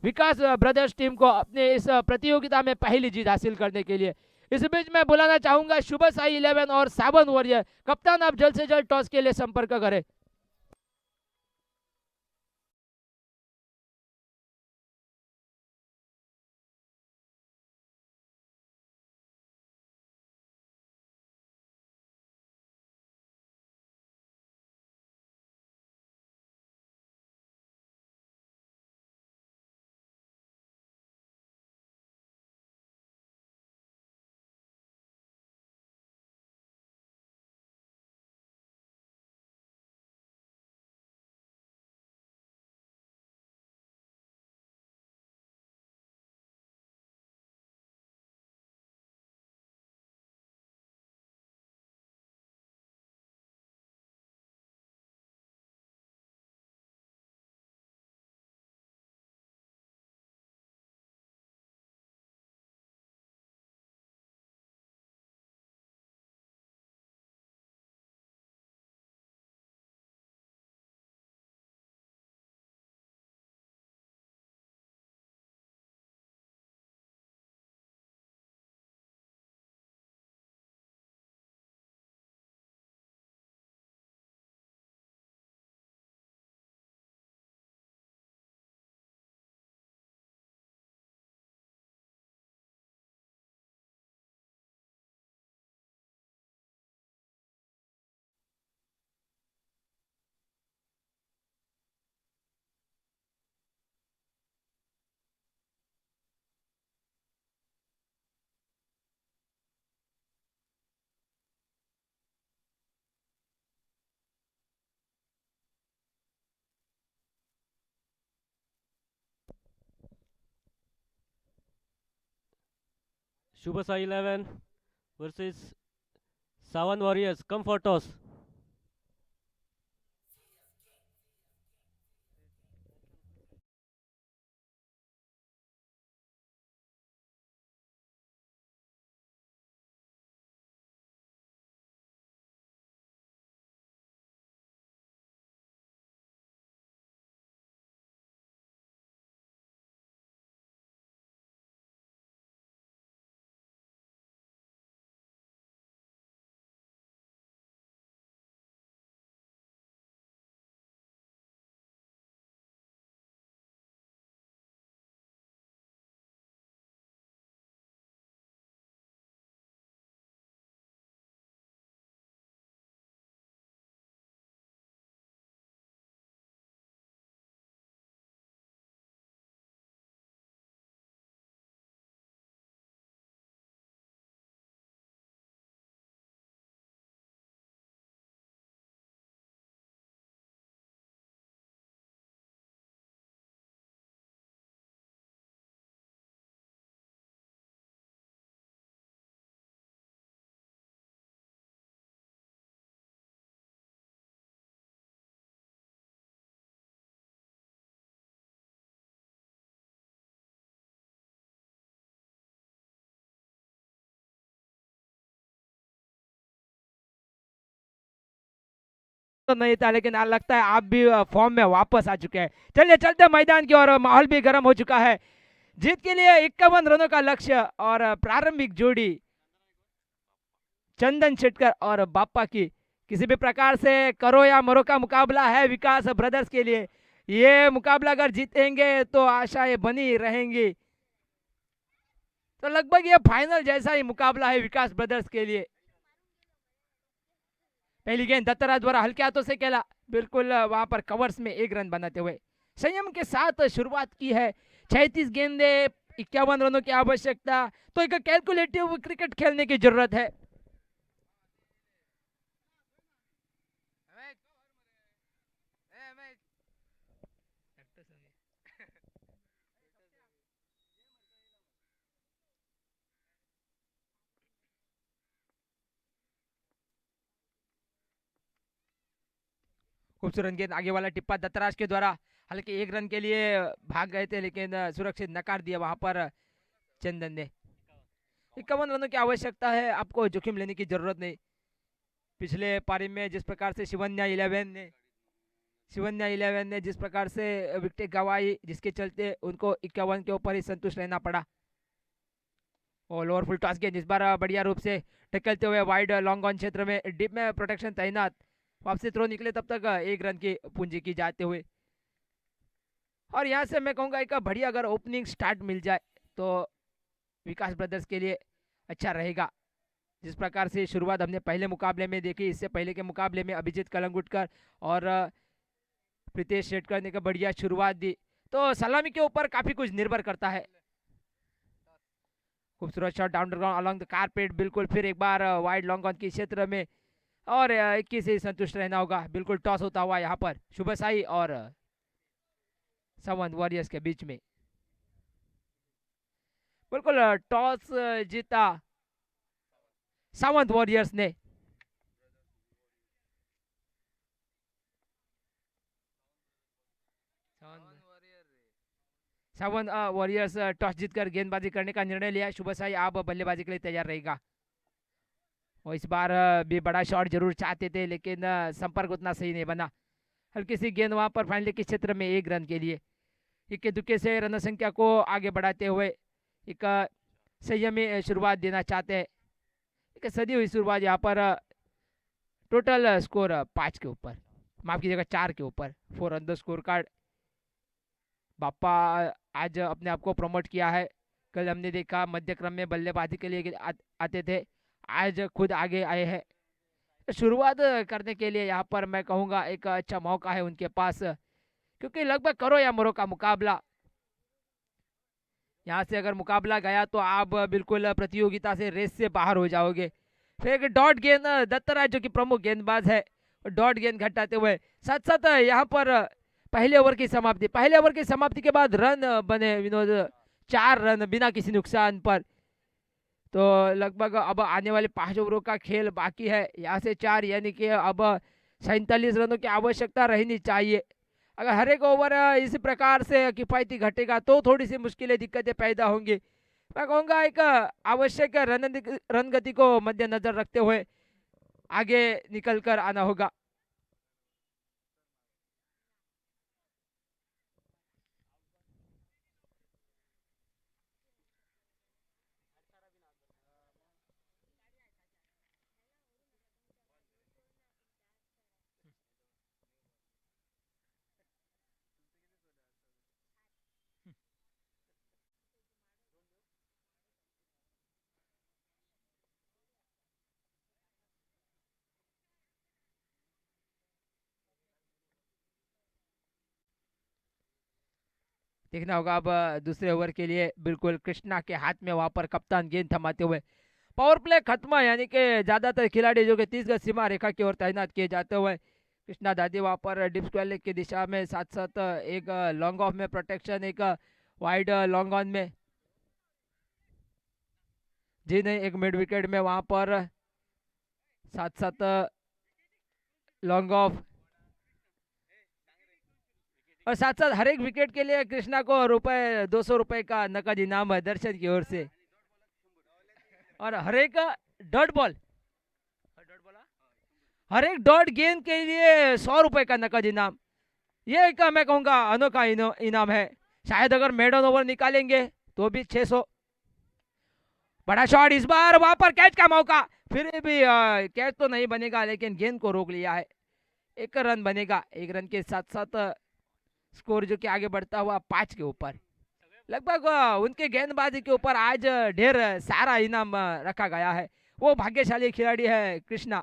[SPEAKER 1] विकास ब्रदर्स टीम को अपने इस प्रतियोगिता में पहली जीत हासिल करने के लिए। इस बीच मैं बुलाना चाहूंगा शुभ साई 11 और सावन वॉरियर कप्तान, आप जल्द से जल्द टॉस के लिए संपर्क करें।
[SPEAKER 2] Shubha Sai 11 versus Sawan Warriors. Come for toss.
[SPEAKER 1] तो नहीं था, लेकिन लगता है आप भी फॉर्म में वापस आ चुके हैं। चलिए चलते हैं मैदान की ओर, माहौल भी गर्म हो चुका है। जीत के लिए 51 रनों का लक्ष्य और प्रारंभिक जोड़ी चंदन शेटकर और बापा की किसी भी प्रकार से करो या मरो का मुकाबला है विकास ब्रदर्स के लिए। ये मुकाबला अगर जीतेंगे तो आशाएं बनी रहेंगी। तो लगभग ये फाइनल जैसा ही मुकाबला है विकास ब्रदर्स के लिए। पहली गेंद दत्तराज द्वारा हल्के हाथों से खेला, बिल्कुल वहां पर कवर्स में एक रन बनाते हुए संयम के साथ शुरुआत की है। 36 गेंदे, 51 रनों की आवश्यकता, तो एक कैलकुलेटिव क्रिकेट खेलने की जरूरत है। खूबसूरत गेंद, आगे वाला टिप्पा दत्तराज के द्वारा, हालांकि एक रन के लिए भाग गए थे लेकिन सुरक्षित नकार दिया वहां पर चंदन ने। 51 रनों की आवश्यकता है, आपको जोखिम लेने की जरूरत नहीं। पिछले पारी में जिस प्रकार से शिवन्या 11 ने जिस प्रकार से विकेट गंवाई, जिसके चलते उनको 51 के ऊपर ही संतुष्ट रहना पड़ा। और लोअर फुल टॉस गेंद इस बार बढ़िया रूप से टक्कलते हुए वाइड लॉन्ग ऑन क्षेत्र में डीप में प्रोटेक्शन तैनात, वापसी थ्रो निकले तब तक एक रन की पूंजी की जाते हुए। और यहाँ से मैं कहूँगा एक बढ़िया अगर ओपनिंग स्टार्ट मिल जाए तो विकास ब्रदर्स के लिए अच्छा रहेगा। जिस प्रकार से शुरुआत हमने पहले मुकाबले में देखी, इससे पहले के मुकाबले में अभिजीत कलंगुटकर और प्रीतेश शेटकर ने बढ़िया शुरुआत दी, तो सलामी के ऊपर काफी कुछ निर्भर करता है। खूबसूरत shot down ground along the carpet, बिल्कुल फिर एक बार वाइड लॉन्ग ऑन के क्षेत्र में, और 21 से संतुष्ट रहना होगा। बिल्कुल टॉस होता हुआ यहाँ पर शुभ साई और सावंत वॉरियर्स के बीच में। बिल्कुल टॉस जीता सावंत वॉरियर्स ने। सावंत वॉरियर्स टॉस जीतकर गेंदबाजी करने का निर्णय लिया। शुभ साई आप बल्लेबाजी के लिए तैयार रहेगा। और इस बार भी बड़ा शॉट जरूर चाहते थे लेकिन संपर्क उतना सही नहीं बना। हल्की सी गेंद वहां पर फाइनल के क्षेत्र में एक रन के लिए इक्के दुक्के से रन संख्या को आगे बढ़ाते हुए एक संयमी शुरुआत देना चाहते हैं। एक सदी हुई शुरुआत यहाँ पर टोटल स्कोर 5 के ऊपर, माफ कीजिएगा 4 के ऊपर, 4 ऑन द स्कोर कार्ड। बापा आज अपने आप को प्रमोट किया है। कल हमने देखा मध्य क्रम में बल्लेबाजी के लिए आते थे, आज खुद आगे आए हैं। शुरुआत करने के लिए यहाँ पर मैं कहूँगा एक अच्छा मौका है उनके पास, क्योंकि लगभग करो या मरो का मुकाबला। यहाँ से अगर मुकाबला गया तो आप बिल्कुल प्रतियोगिता से, रेस से बाहर हो जाओगे। फिर एक डॉट गेंद दत्तराज जो कि प्रमुख गेंदबाज है, डॉट गेंद घटाते हुए साथ साथ यहाँ पर पहले ओवर की समाप्ति के बाद रन बने विनोद, 4 रन बिना किसी नुकसान पर। तो लगभग अब आने वाले 5 ओवरों का खेल बाकी है, यहाँ से 4 यानी कि अब 47 रनों की आवश्यकता रहनी चाहिए। अगर हर एक ओवर इसी प्रकार से किफायती घटेगा तो थोड़ी सी मुश्किलें दिक्कतें पैदा होंगी। मैं कहूँगा एक आवश्यक रन गति को मद्देनजर रखते हुए आगे निकल कर आना होगा। देखना होगा अब दूसरे ओवर के लिए बिल्कुल कृष्णा के हाथ में वहां पर कप्तान गेंद थमाते हुए पावर प्ले खत्म है, यानी कि ज्यादातर खिलाड़ी जो कि 30 गज सीमा रेखा की ओर तैनात किए जाते हुए कृष्णा दादी वहां पर डिप स्क्वायर लेग की दिशा में, साथ साथ एक लॉन्ग ऑफ में प्रोटेक्शन, एक वाइड लॉन्ग ऑन में, जी नहीं, एक मिड विकेट में वहां पर, साथ साथ लॉन्ग ऑफ, और साथ साथ हर एक विकेट के लिए कृष्णा को रुपए 200 रुपए का नकद इनाम है दर्शन की ओर से। और हर एक डॉट बॉल, हर एक डॉट गेंद के लिए 100 रुपए का नकद इनाम। ये एक मैं कहूँगा अनोखा इनाम है। शायद अगर मेडन ओवर निकालेंगे तो भी 600। बड़ा शॉट इस बार, वहां पर कैच का मौका, फिर भी कैच तो नहीं बनेगा लेकिन गेंद को रोक लिया है। एक रन बनेगा, एक रन के साथ साथ स्कोर जो कि आगे बढ़ता हुआ 5 के ऊपर। लगभग उनके गेंदबाजी के ऊपर आज ढेर सारा इनाम रखा गया है। वो भाग्यशाली खिलाड़ी है कृष्णा।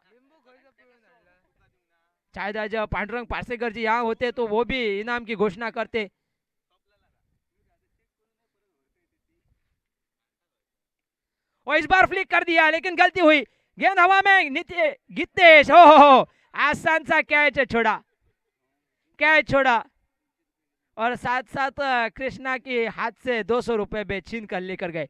[SPEAKER 1] शायद आज पांडुरंग पारसेकर जी यहाँ होते तो वो भी इनाम की घोषणा करते। और इस बार फ्लिक कर दिया लेकिन गलती हुई, गेंद हवा में, नित्य गितेश, हो आसान सा कैच छोड़ा, कैच छोड़ा, और साथ साथ कृष्णा के हाथ से 200 रुपए भी छीन कर लेकर गए।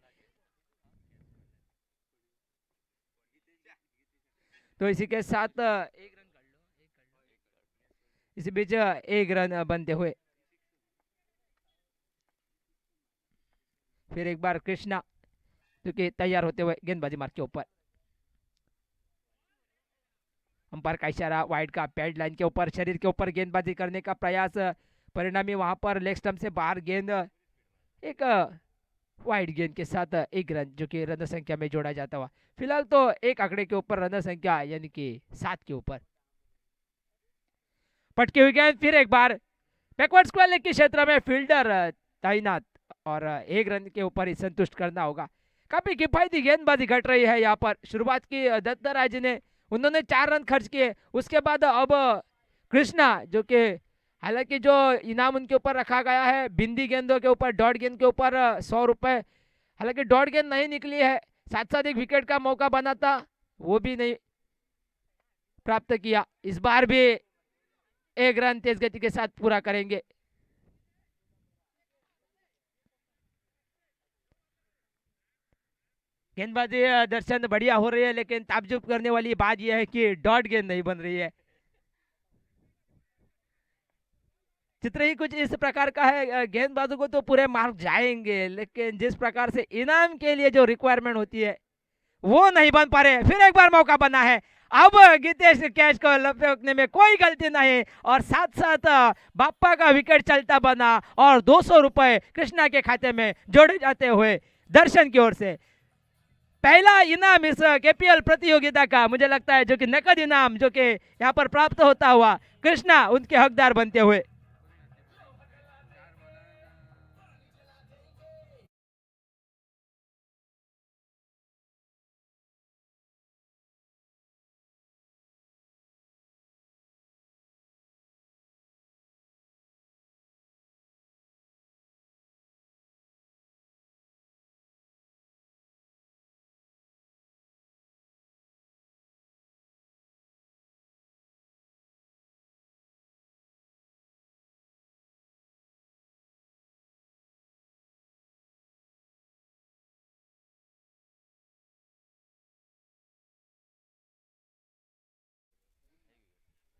[SPEAKER 1] तो इसी के साथ इसी बीच एक रन बनते हुए फिर एक बार कृष्णा जो कि तैयार होते हुए गेंदबाजी मार्ग के ऊपर, अंपायर का इशारा, वाइड का पैड लाइन के ऊपर शरीर के ऊपर गेंदबाजी करने का प्रयास, परिणामी वहां पर लेग स्टंप से बाहर गेंद, एक वाइड गेंद के साथ एक रन जो कि रन संख्या में जोड़ा जाता हुआ। फिलहाल तो एक आंकड़े के ऊपर रन संख्या यानी कि 7 के ऊपर। पटकी हुई गेंद फिर एक बार बैकवर्ड स्क्वायर लेग के क्षेत्र में फील्डर तैनात, और एक रन के ऊपर ही संतुष्ट करना होगा। काफी किफायती गेंदबाजी घट रही है यहाँ पर। शुरुआत की दत्तराज ने, उन्होंने 4 रन खर्च किए, उसके बाद अब कृष्णा जो कि हालांकि जो इनाम उनके ऊपर रखा गया है बिंदी गेंदों के ऊपर, डॉट गेंद के ऊपर 100 रुपए, हालांकि डॉट गेंद नहीं निकली है, साथ साथ एक विकेट का मौका बना था वो भी नहीं प्राप्त किया। इस बार भी एक रन तेज गति के साथ पूरा करेंगे। गेंदबाजी दर्शन बढ़िया हो रही है, लेकिन ताज्जुब करने वाली बात यह है कि डॉट गेंद नहीं बन रही है। चित्र ही कुछ इस प्रकार का है, गेंदबाजों को तो पूरे मार्क जाएंगे लेकिन जिस प्रकार से इनाम के लिए जो रिक्वायरमेंट होती है वो नहीं बन पा रहे। फिर एक बार मौका बना है, अब गीतेश कैच को लपकने में कोई गलती नहीं, और साथ साथ बाप्पा का विकेट चलता बना और 200 रुपए कृष्णा के खाते में जोड़े जाते हुए दर्शन की ओर से पहला इनाम इस केपीएल प्रतियोगिता का मुझे लगता है जो कि नकद इनाम जो कि यहाँ पर प्राप्त होता हुआ कृष्णा उनके हकदार बनते हुए।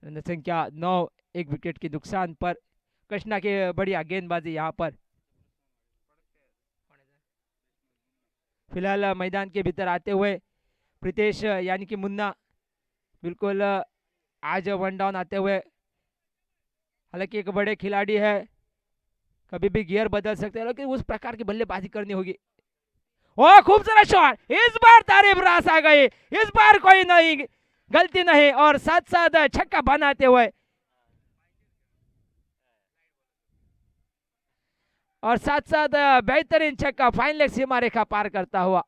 [SPEAKER 1] रन संख्या 9, एक विकेट के नुकसान पर। कृष्णा की बढ़िया गेंदबाजी यहाँ पर। फिलहाल मैदान के भीतर आते हुए प्रीतेश यानी कि मुन्ना बिल्कुल आज वन डाउन आते हुए, हालांकि एक बड़े खिलाड़ी है, कभी भी गियर बदल सकते हैं, लेकिन उस प्रकार की बल्लेबाजी करनी होगी। ओ खूबसूरत शॉट, इस बार तारीफ रास आ गई, इस बार कोई नहीं गलती नहीं, और साथ साथ छक्का बनाते हुए, और साथ साथ बेहतरीन छक्का फाइन लेग सीमा रेखा पार करता हुआ।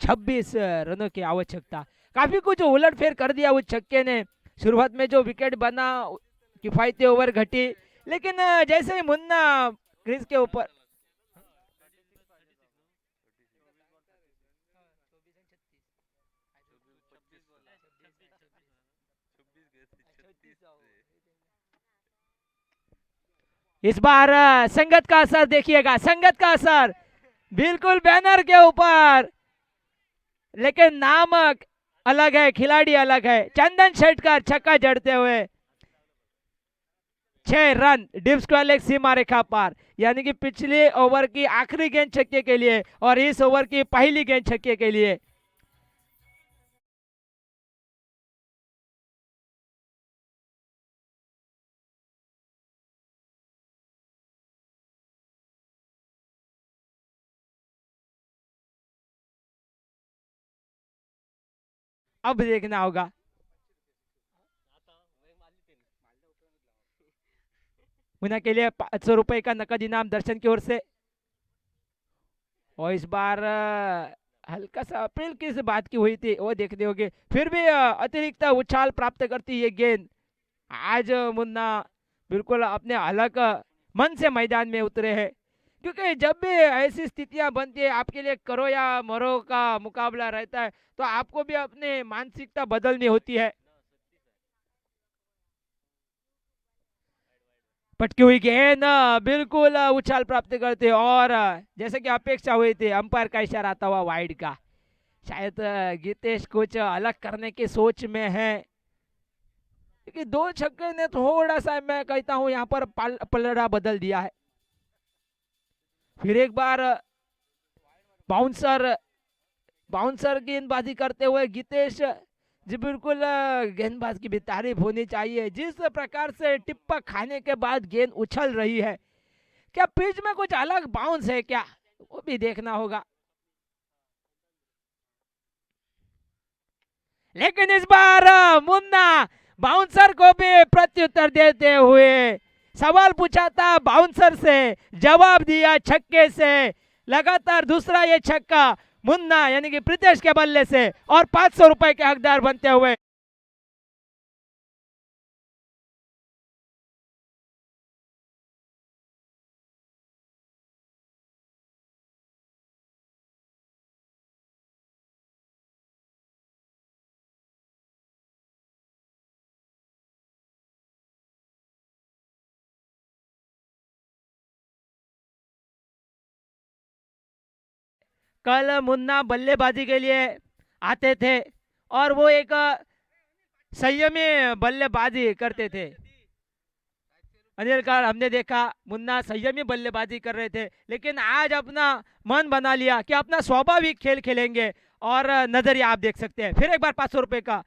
[SPEAKER 1] छब्बीस रनों की आवश्यकता, काफी कुछ उलटफेर कर दिया उस छक्के ने। शुरुआत में जो विकेट बना, किफायती ओवर घटी, लेकिन जैसे ही मुन्ना क्रीज के ऊपर, इस बार संगत का असर देखिएगा, संगत का असर बिल्कुल बैनर के ऊपर, लेकिन नाम अलग है, खिलाड़ी अलग है। चंदन शेटकर छक्का जड़ते हुए 6 रन, डीप स्क्वायर लेग सीमा रेखा पार, यानी कि पिछले ओवर की आखिरी गेंद छक्के के लिए और इस ओवर की पहली गेंद छक्के के लिए। अब देखना होगा, मुन्ना के लिए 500 रुपए का नकद इनाम दर्शन की ओर से। और इस बार हल्का सा अप्रैल की बात की हुई थी वो देखने होगी, फिर भी अतिरिक्त उछाल प्राप्त करती ये गेंद। आज मुन्ना बिल्कुल अपने अलग मन से मैदान में उतरे हैं, क्योंकि जब भी ऐसी स्थितियां बनती है, आपके लिए करो या मरो का मुकाबला रहता है, तो आपको भी अपनी मानसिकता बदलनी होती है। पटकी हुई गेंद बिल्कुल उछाल प्राप्त करते, और जैसे कि अपेक्षा हुई थी, अंपायर का इशारा आता हुआ वाइड का। शायद गीतेश कुछ अलग करने की सोच में है, क्योंकि 2 छक्के ने थोड़ा सा, मैं कहता हूं, यहाँ पर पलड़ा बदल दिया है। फिर एक बार बाउंसर बाउंसर गेंदबाजी करते हुए गीतेश जी, बिल्कुल गेंदबाज की भी तारीफ होनी चाहिए। जिस प्रकार से टिप्पा खाने के बाद गेंद उछल रही है, क्या पिच में कुछ अलग बाउंस है क्या, वो भी देखना होगा। लेकिन इस बार मुन्ना बाउंसर को भी प्रत्युत्तर देते हुए, सवाल पूछा था बाउंसर से, जवाब दिया छक्के से। लगातार दूसरा ये छक्का मुन्ना यानी कि प्रीतेश के बल्ले से और 500 रुपए के हकदार बनते हुए कल मुन्ना बल्लेबाजी के लिए आते थे और वो एक संयमी बल्लेबाजी करते थे। अनिल कल हमने देखा मुन्ना संयमी बल्लेबाजी कर रहे थे, लेकिन आज अपना मन बना लिया कि अपना स्वाभाविक खेल खेलेंगे। और नजरिया आप देख सकते हैं, फिर एक बार 500 रुपए का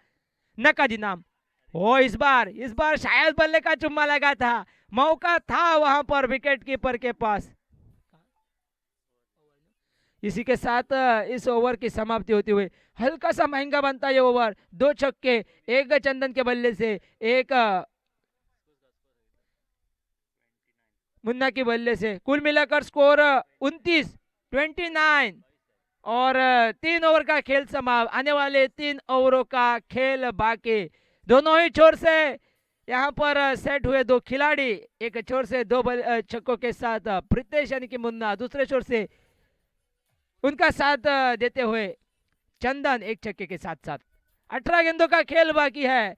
[SPEAKER 1] नकद इनाम। ओ इस बार शायद बल्ले का चुम्मा लगा था, मौका था वहां पर विकेट कीपर के पास। इसी के साथ इस ओवर की समाप्ति होती हुई हल्का सा महंगा बनता है ओवर। 2 छक्के, एक चंदन के बल्ले से, एक मुन्ना के बल्ले से, कुल मिलाकर स्कोर 29 और 3 ओवर का खेल समाप्त। आने वाले 3 ओवरों का खेल बाकी। दोनों ही छोर से यहाँ पर सेट हुए 2 खिलाड़ी, एक छोर से 2 छक्कों के साथ प्रीतेश यानी कि मुन्ना, दूसरे छोर से उनका साथ देते हुए चंदन एक छक्के के साथ साथ। 18 गेंदों का खेल बाकी है।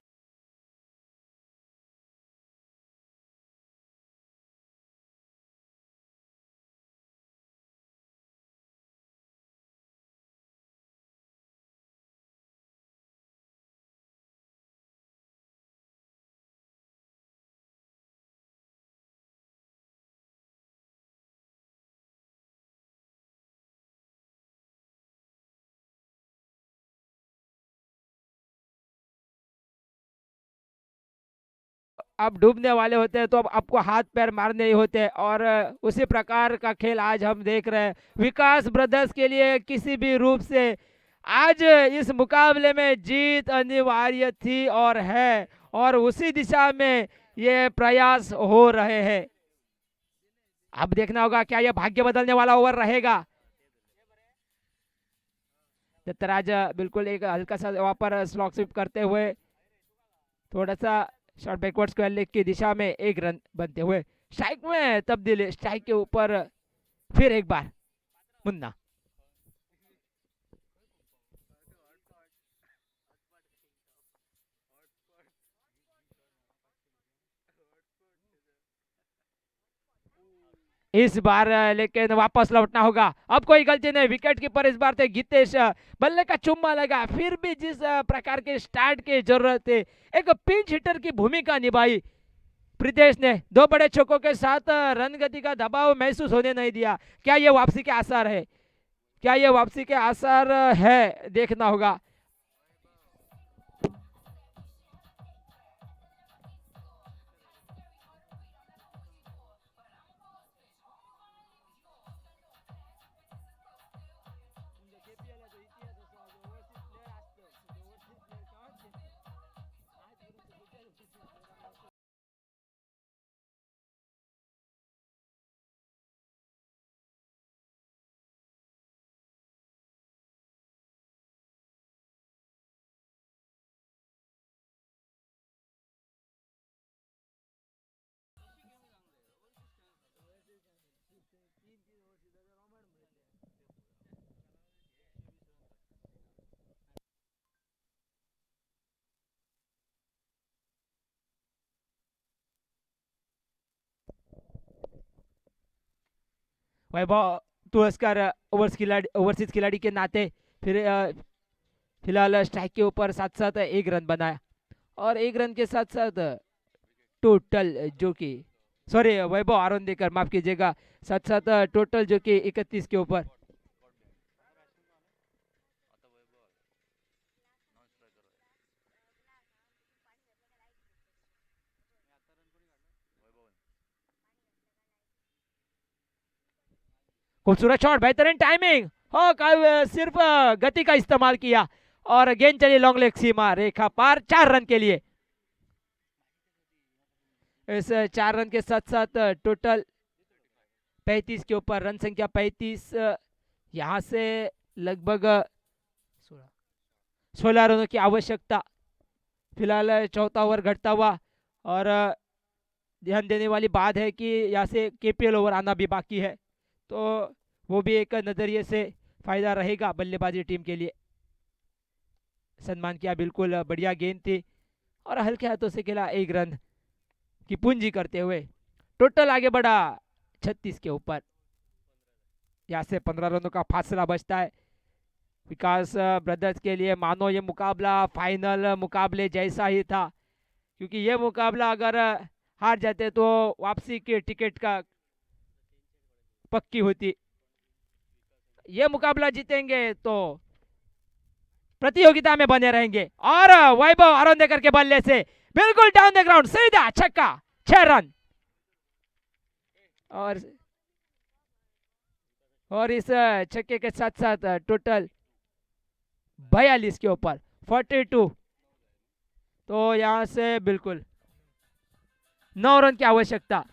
[SPEAKER 1] आप डूबने वाले होते हैं तो अब आपको हाथ पैर मारने ही होते हैं, और उसी प्रकार का खेल आज हम देख रहे हैं। विकास ब्रदर्स के लिए किसी भी रूप से आज इस मुकाबले में जीत अनिवार्य थी और है, और उसी दिशा में ये प्रयास हो रहे हैं। अब देखना होगा क्या यह भाग्य बदलने वाला ओवर रहेगा। दत्तराज बिल्कुल एक हल्का सा वहां पर स्लॉक स्वीप करते हुए थोड़ा सा शॉर्ट बैकवर्ड स्क्वायर लेग की दिशा में एक रन बनते हुए स्ट्राइक में तब्दीली। स्ट्राइक के ऊपर फिर एक बार मुन्ना। इस बार लेकिन वापस लौटना होगा। अब कोई गलती नहीं, विकेट कीपर इस बार थे गीतेश। बल्ले का चुम्मा लगा, फिर भी जिस प्रकार के स्टार्ट की जरूरत है, एक पिंच हिटर की भूमिका निभाई प्रीतेश ने। 2 बड़े छक्कों के साथ रन गति का दबाव महसूस होने नहीं दिया। क्या ये वापसी के आसार है? क्या ये वापसी के आसार है? देखना होगा। वैभव तुळसकर ओवरसीज खिलाड़ी के नाते फिर फिलहाल स्ट्राइक के ऊपर साथ साथ एक रन बनाया, और एक रन के साथ साथ टोटल जो कि सॉरी वैभव आरोंदेकर माफ कीजिएगा, साथ साथ टोटल जो कि 31 के ऊपर। खूबसूरत शॉट, बेहतरीन टाइमिंग। हो सिर्फ गति का इस्तेमाल किया और गेंद चली लॉन्ग लेग सीमा रेखा पार 4 रन के लिए। इस 4 रन के साथ साथ टोटल 35 के ऊपर, रन संख्या 35 यहाँ से लगभग 16 रनों की आवश्यकता। फिलहाल चौथा ओवर घटता हुआ, और ध्यान देने वाली बात है कि यहाँ से केपीएल ओवर आना भी बाकी है, तो वो भी एक नज़रिए से फायदा रहेगा बल्लेबाजी टीम के लिए। सन्मान किया, बिल्कुल बढ़िया गेंद थी और हल्के हाथों से खेला, 1 रन की पूंजी करते हुए टोटल आगे बढ़ा 36 के ऊपर। यहाँ से 15 रनों का फासला बचता है विकास ब्रदर्स के लिए। मानो ये मुकाबला फाइनल मुकाबले जैसा ही था, क्योंकि ये मुकाबला अगर हार जाते तो वापसी के टिकट का पक्की होती। ये मुकाबला जीतेंगे तो प्रतियोगिता में बने रहेंगे। और वैभव अरोंदेकर के बल्ले से बिल्कुल डाउन द ग्राउंड सीधा छक्का, 6 रन। और इस छक्के के साथ साथ टोटल 42 के ऊपर 42, तो यहां से बिल्कुल 9 रन की आवश्यकता।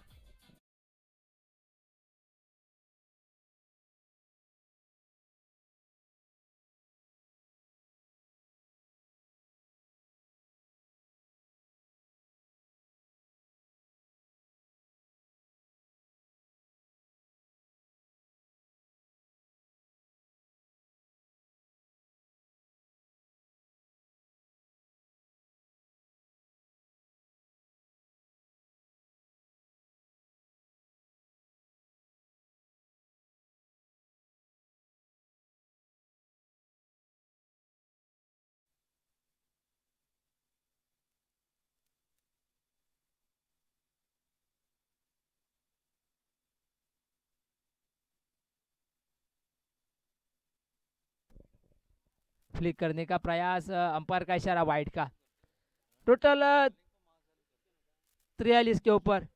[SPEAKER 1] फ्लिक करने का प्रयास, अंपायर का इशारा वाइड का। टोटल 43 के ऊपर।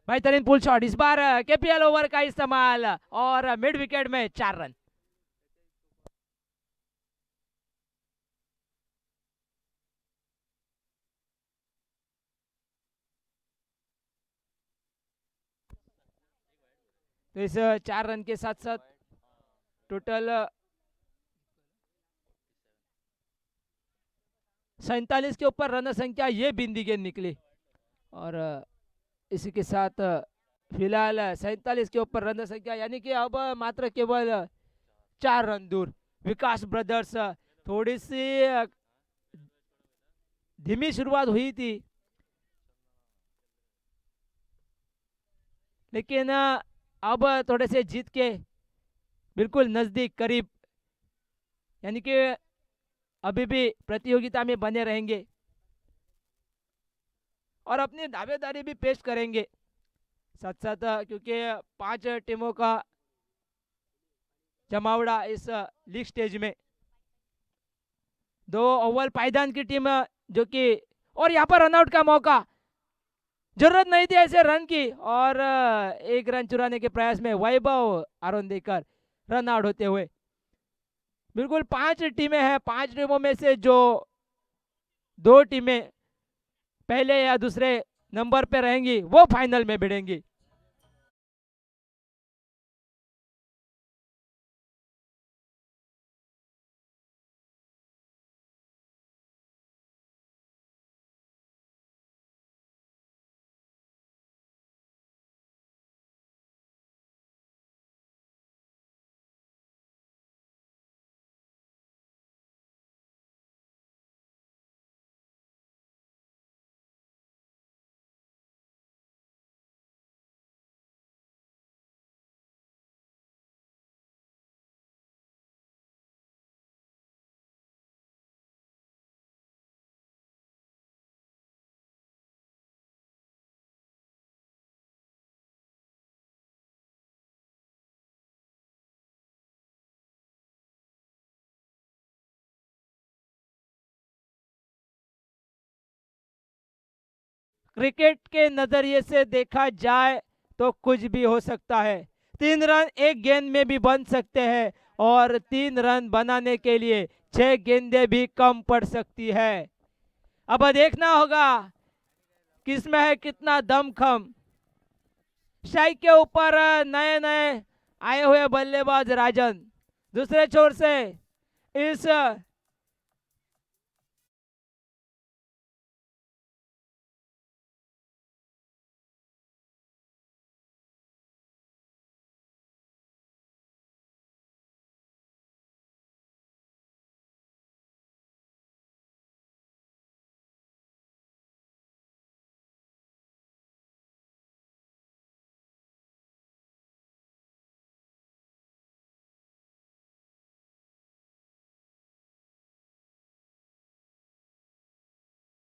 [SPEAKER 1] बेहतरीन पुल शॉट, इस बार केपीएल ओवर का इस्तेमाल, और मिड विकेट में 4 रन। तो इस 4 रन के साथ साथ टोटल 47 के ऊपर रन संख्या, ये बिंदी गेंद निकली। और इसी के साथ फिलहाल 47 के ऊपर रन संख्या, यानी कि अब मात्र केवल 4 रन दूर। विकास ब्रदर्स थोड़ी सी धीमी शुरुआत हुई थी, लेकिन अब थोड़े से जीत के बिल्कुल नजदीक करीब, यानी कि अभी भी प्रतियोगिता में बने रहेंगे और अपनी दावेदारी भी पेश करेंगे साथ साथ, क्योंकि 5 टीमों का जमावड़ा इस लीग स्टेज में। 2 अव्वल पायदान की टीम जो कि, और यहाँ पर रनआउट का मौका, जरूरत नहीं थी ऐसे रन की, और 1 रन चुराने के प्रयास में वैभव अरोंदेकर रन आउट होते हुए। बिल्कुल 5 टीमें हैं, 5 टीमों में से जो 2 टीमें पहले या दूसरे नंबर पे रहेंगी वो फाइनल में भिड़ेंगी। क्रिकेट के नजरिए से देखा जाए तो कुछ भी हो सकता है। 3 रन एक गेंद में भी बन सकते हैं और 3 रन बनाने के लिए 6 गेंदें भी कम पड़ सकती है। अब देखना होगा किसमें है कितना दमखम। स्ट्राइक के ऊपर नए नए आए हुए बल्लेबाज राजन, दूसरे छोर से इस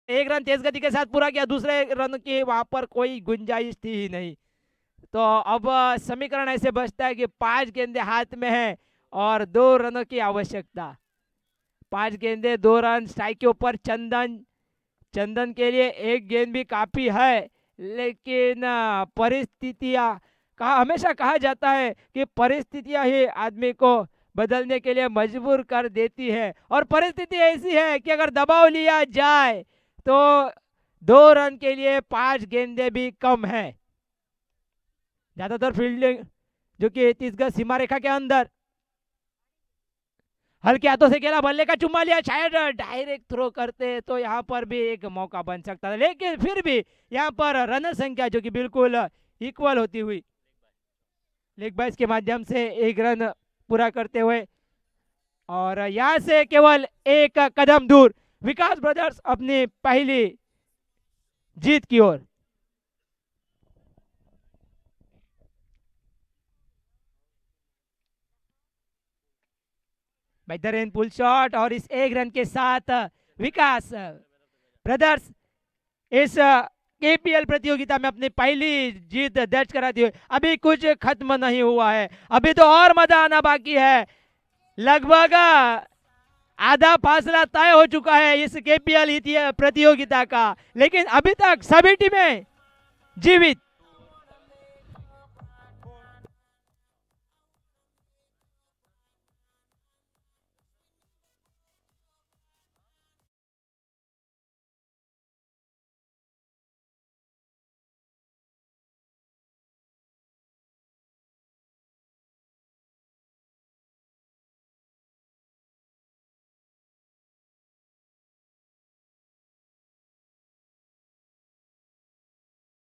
[SPEAKER 1] एक रन तेज गति के साथ पूरा किया, दूसरे रन की वहां पर कोई गुंजाइश थी ही नहीं। तो अब समीकरण ऐसे बचता है कि 5 गेंदे हाथ में है और 2 रनों की आवश्यकता। 5 गेंदे 2 रन। स्ट्राइक के ऊपर चंदन, चंदन के लिए एक गेंद भी काफी है, लेकिन परिस्थितियां हमेशा कहा जाता है कि परिस्थितियां ही आदमी को बदलने के लिए मजबूर कर देती है, और परिस्थिति ऐसी है कि अगर दबाव लिया जाए तो 2 रन के लिए 5 गेंदे भी कम है। ज्यादातर फील्डिंग जो कि 30 गज सीमा रेखा के अंदर, हल्के हाथों से खेला, बल्ले का चुम्मा लिया, शायद डायरेक्ट थ्रो करते तो यहाँ पर भी एक मौका बन सकता था, लेकिन फिर भी यहाँ पर रन संख्या जो कि बिल्कुल इक्वल होती हुई लेग बाइस के माध्यम से 1 रन पूरा करते हुए, और यहाँ से केवल एक कदम दूर विकास ब्रदर्स अपनी पहली जीत की ओर। बेहतरीन पुल शॉट, और इस 1 रन के साथ विकास ब्रदर्स इस केपीएल प्रतियोगिता में अपनी पहली जीत दर्ज कराती हुई। अभी कुछ खत्म नहीं हुआ है, अभी तो और मजा आना बाकी है। लगभग आधा फासला तय हो चुका है इस केपीएल प्रतियोगिता का, लेकिन अभी तक सभी टीमें जीवित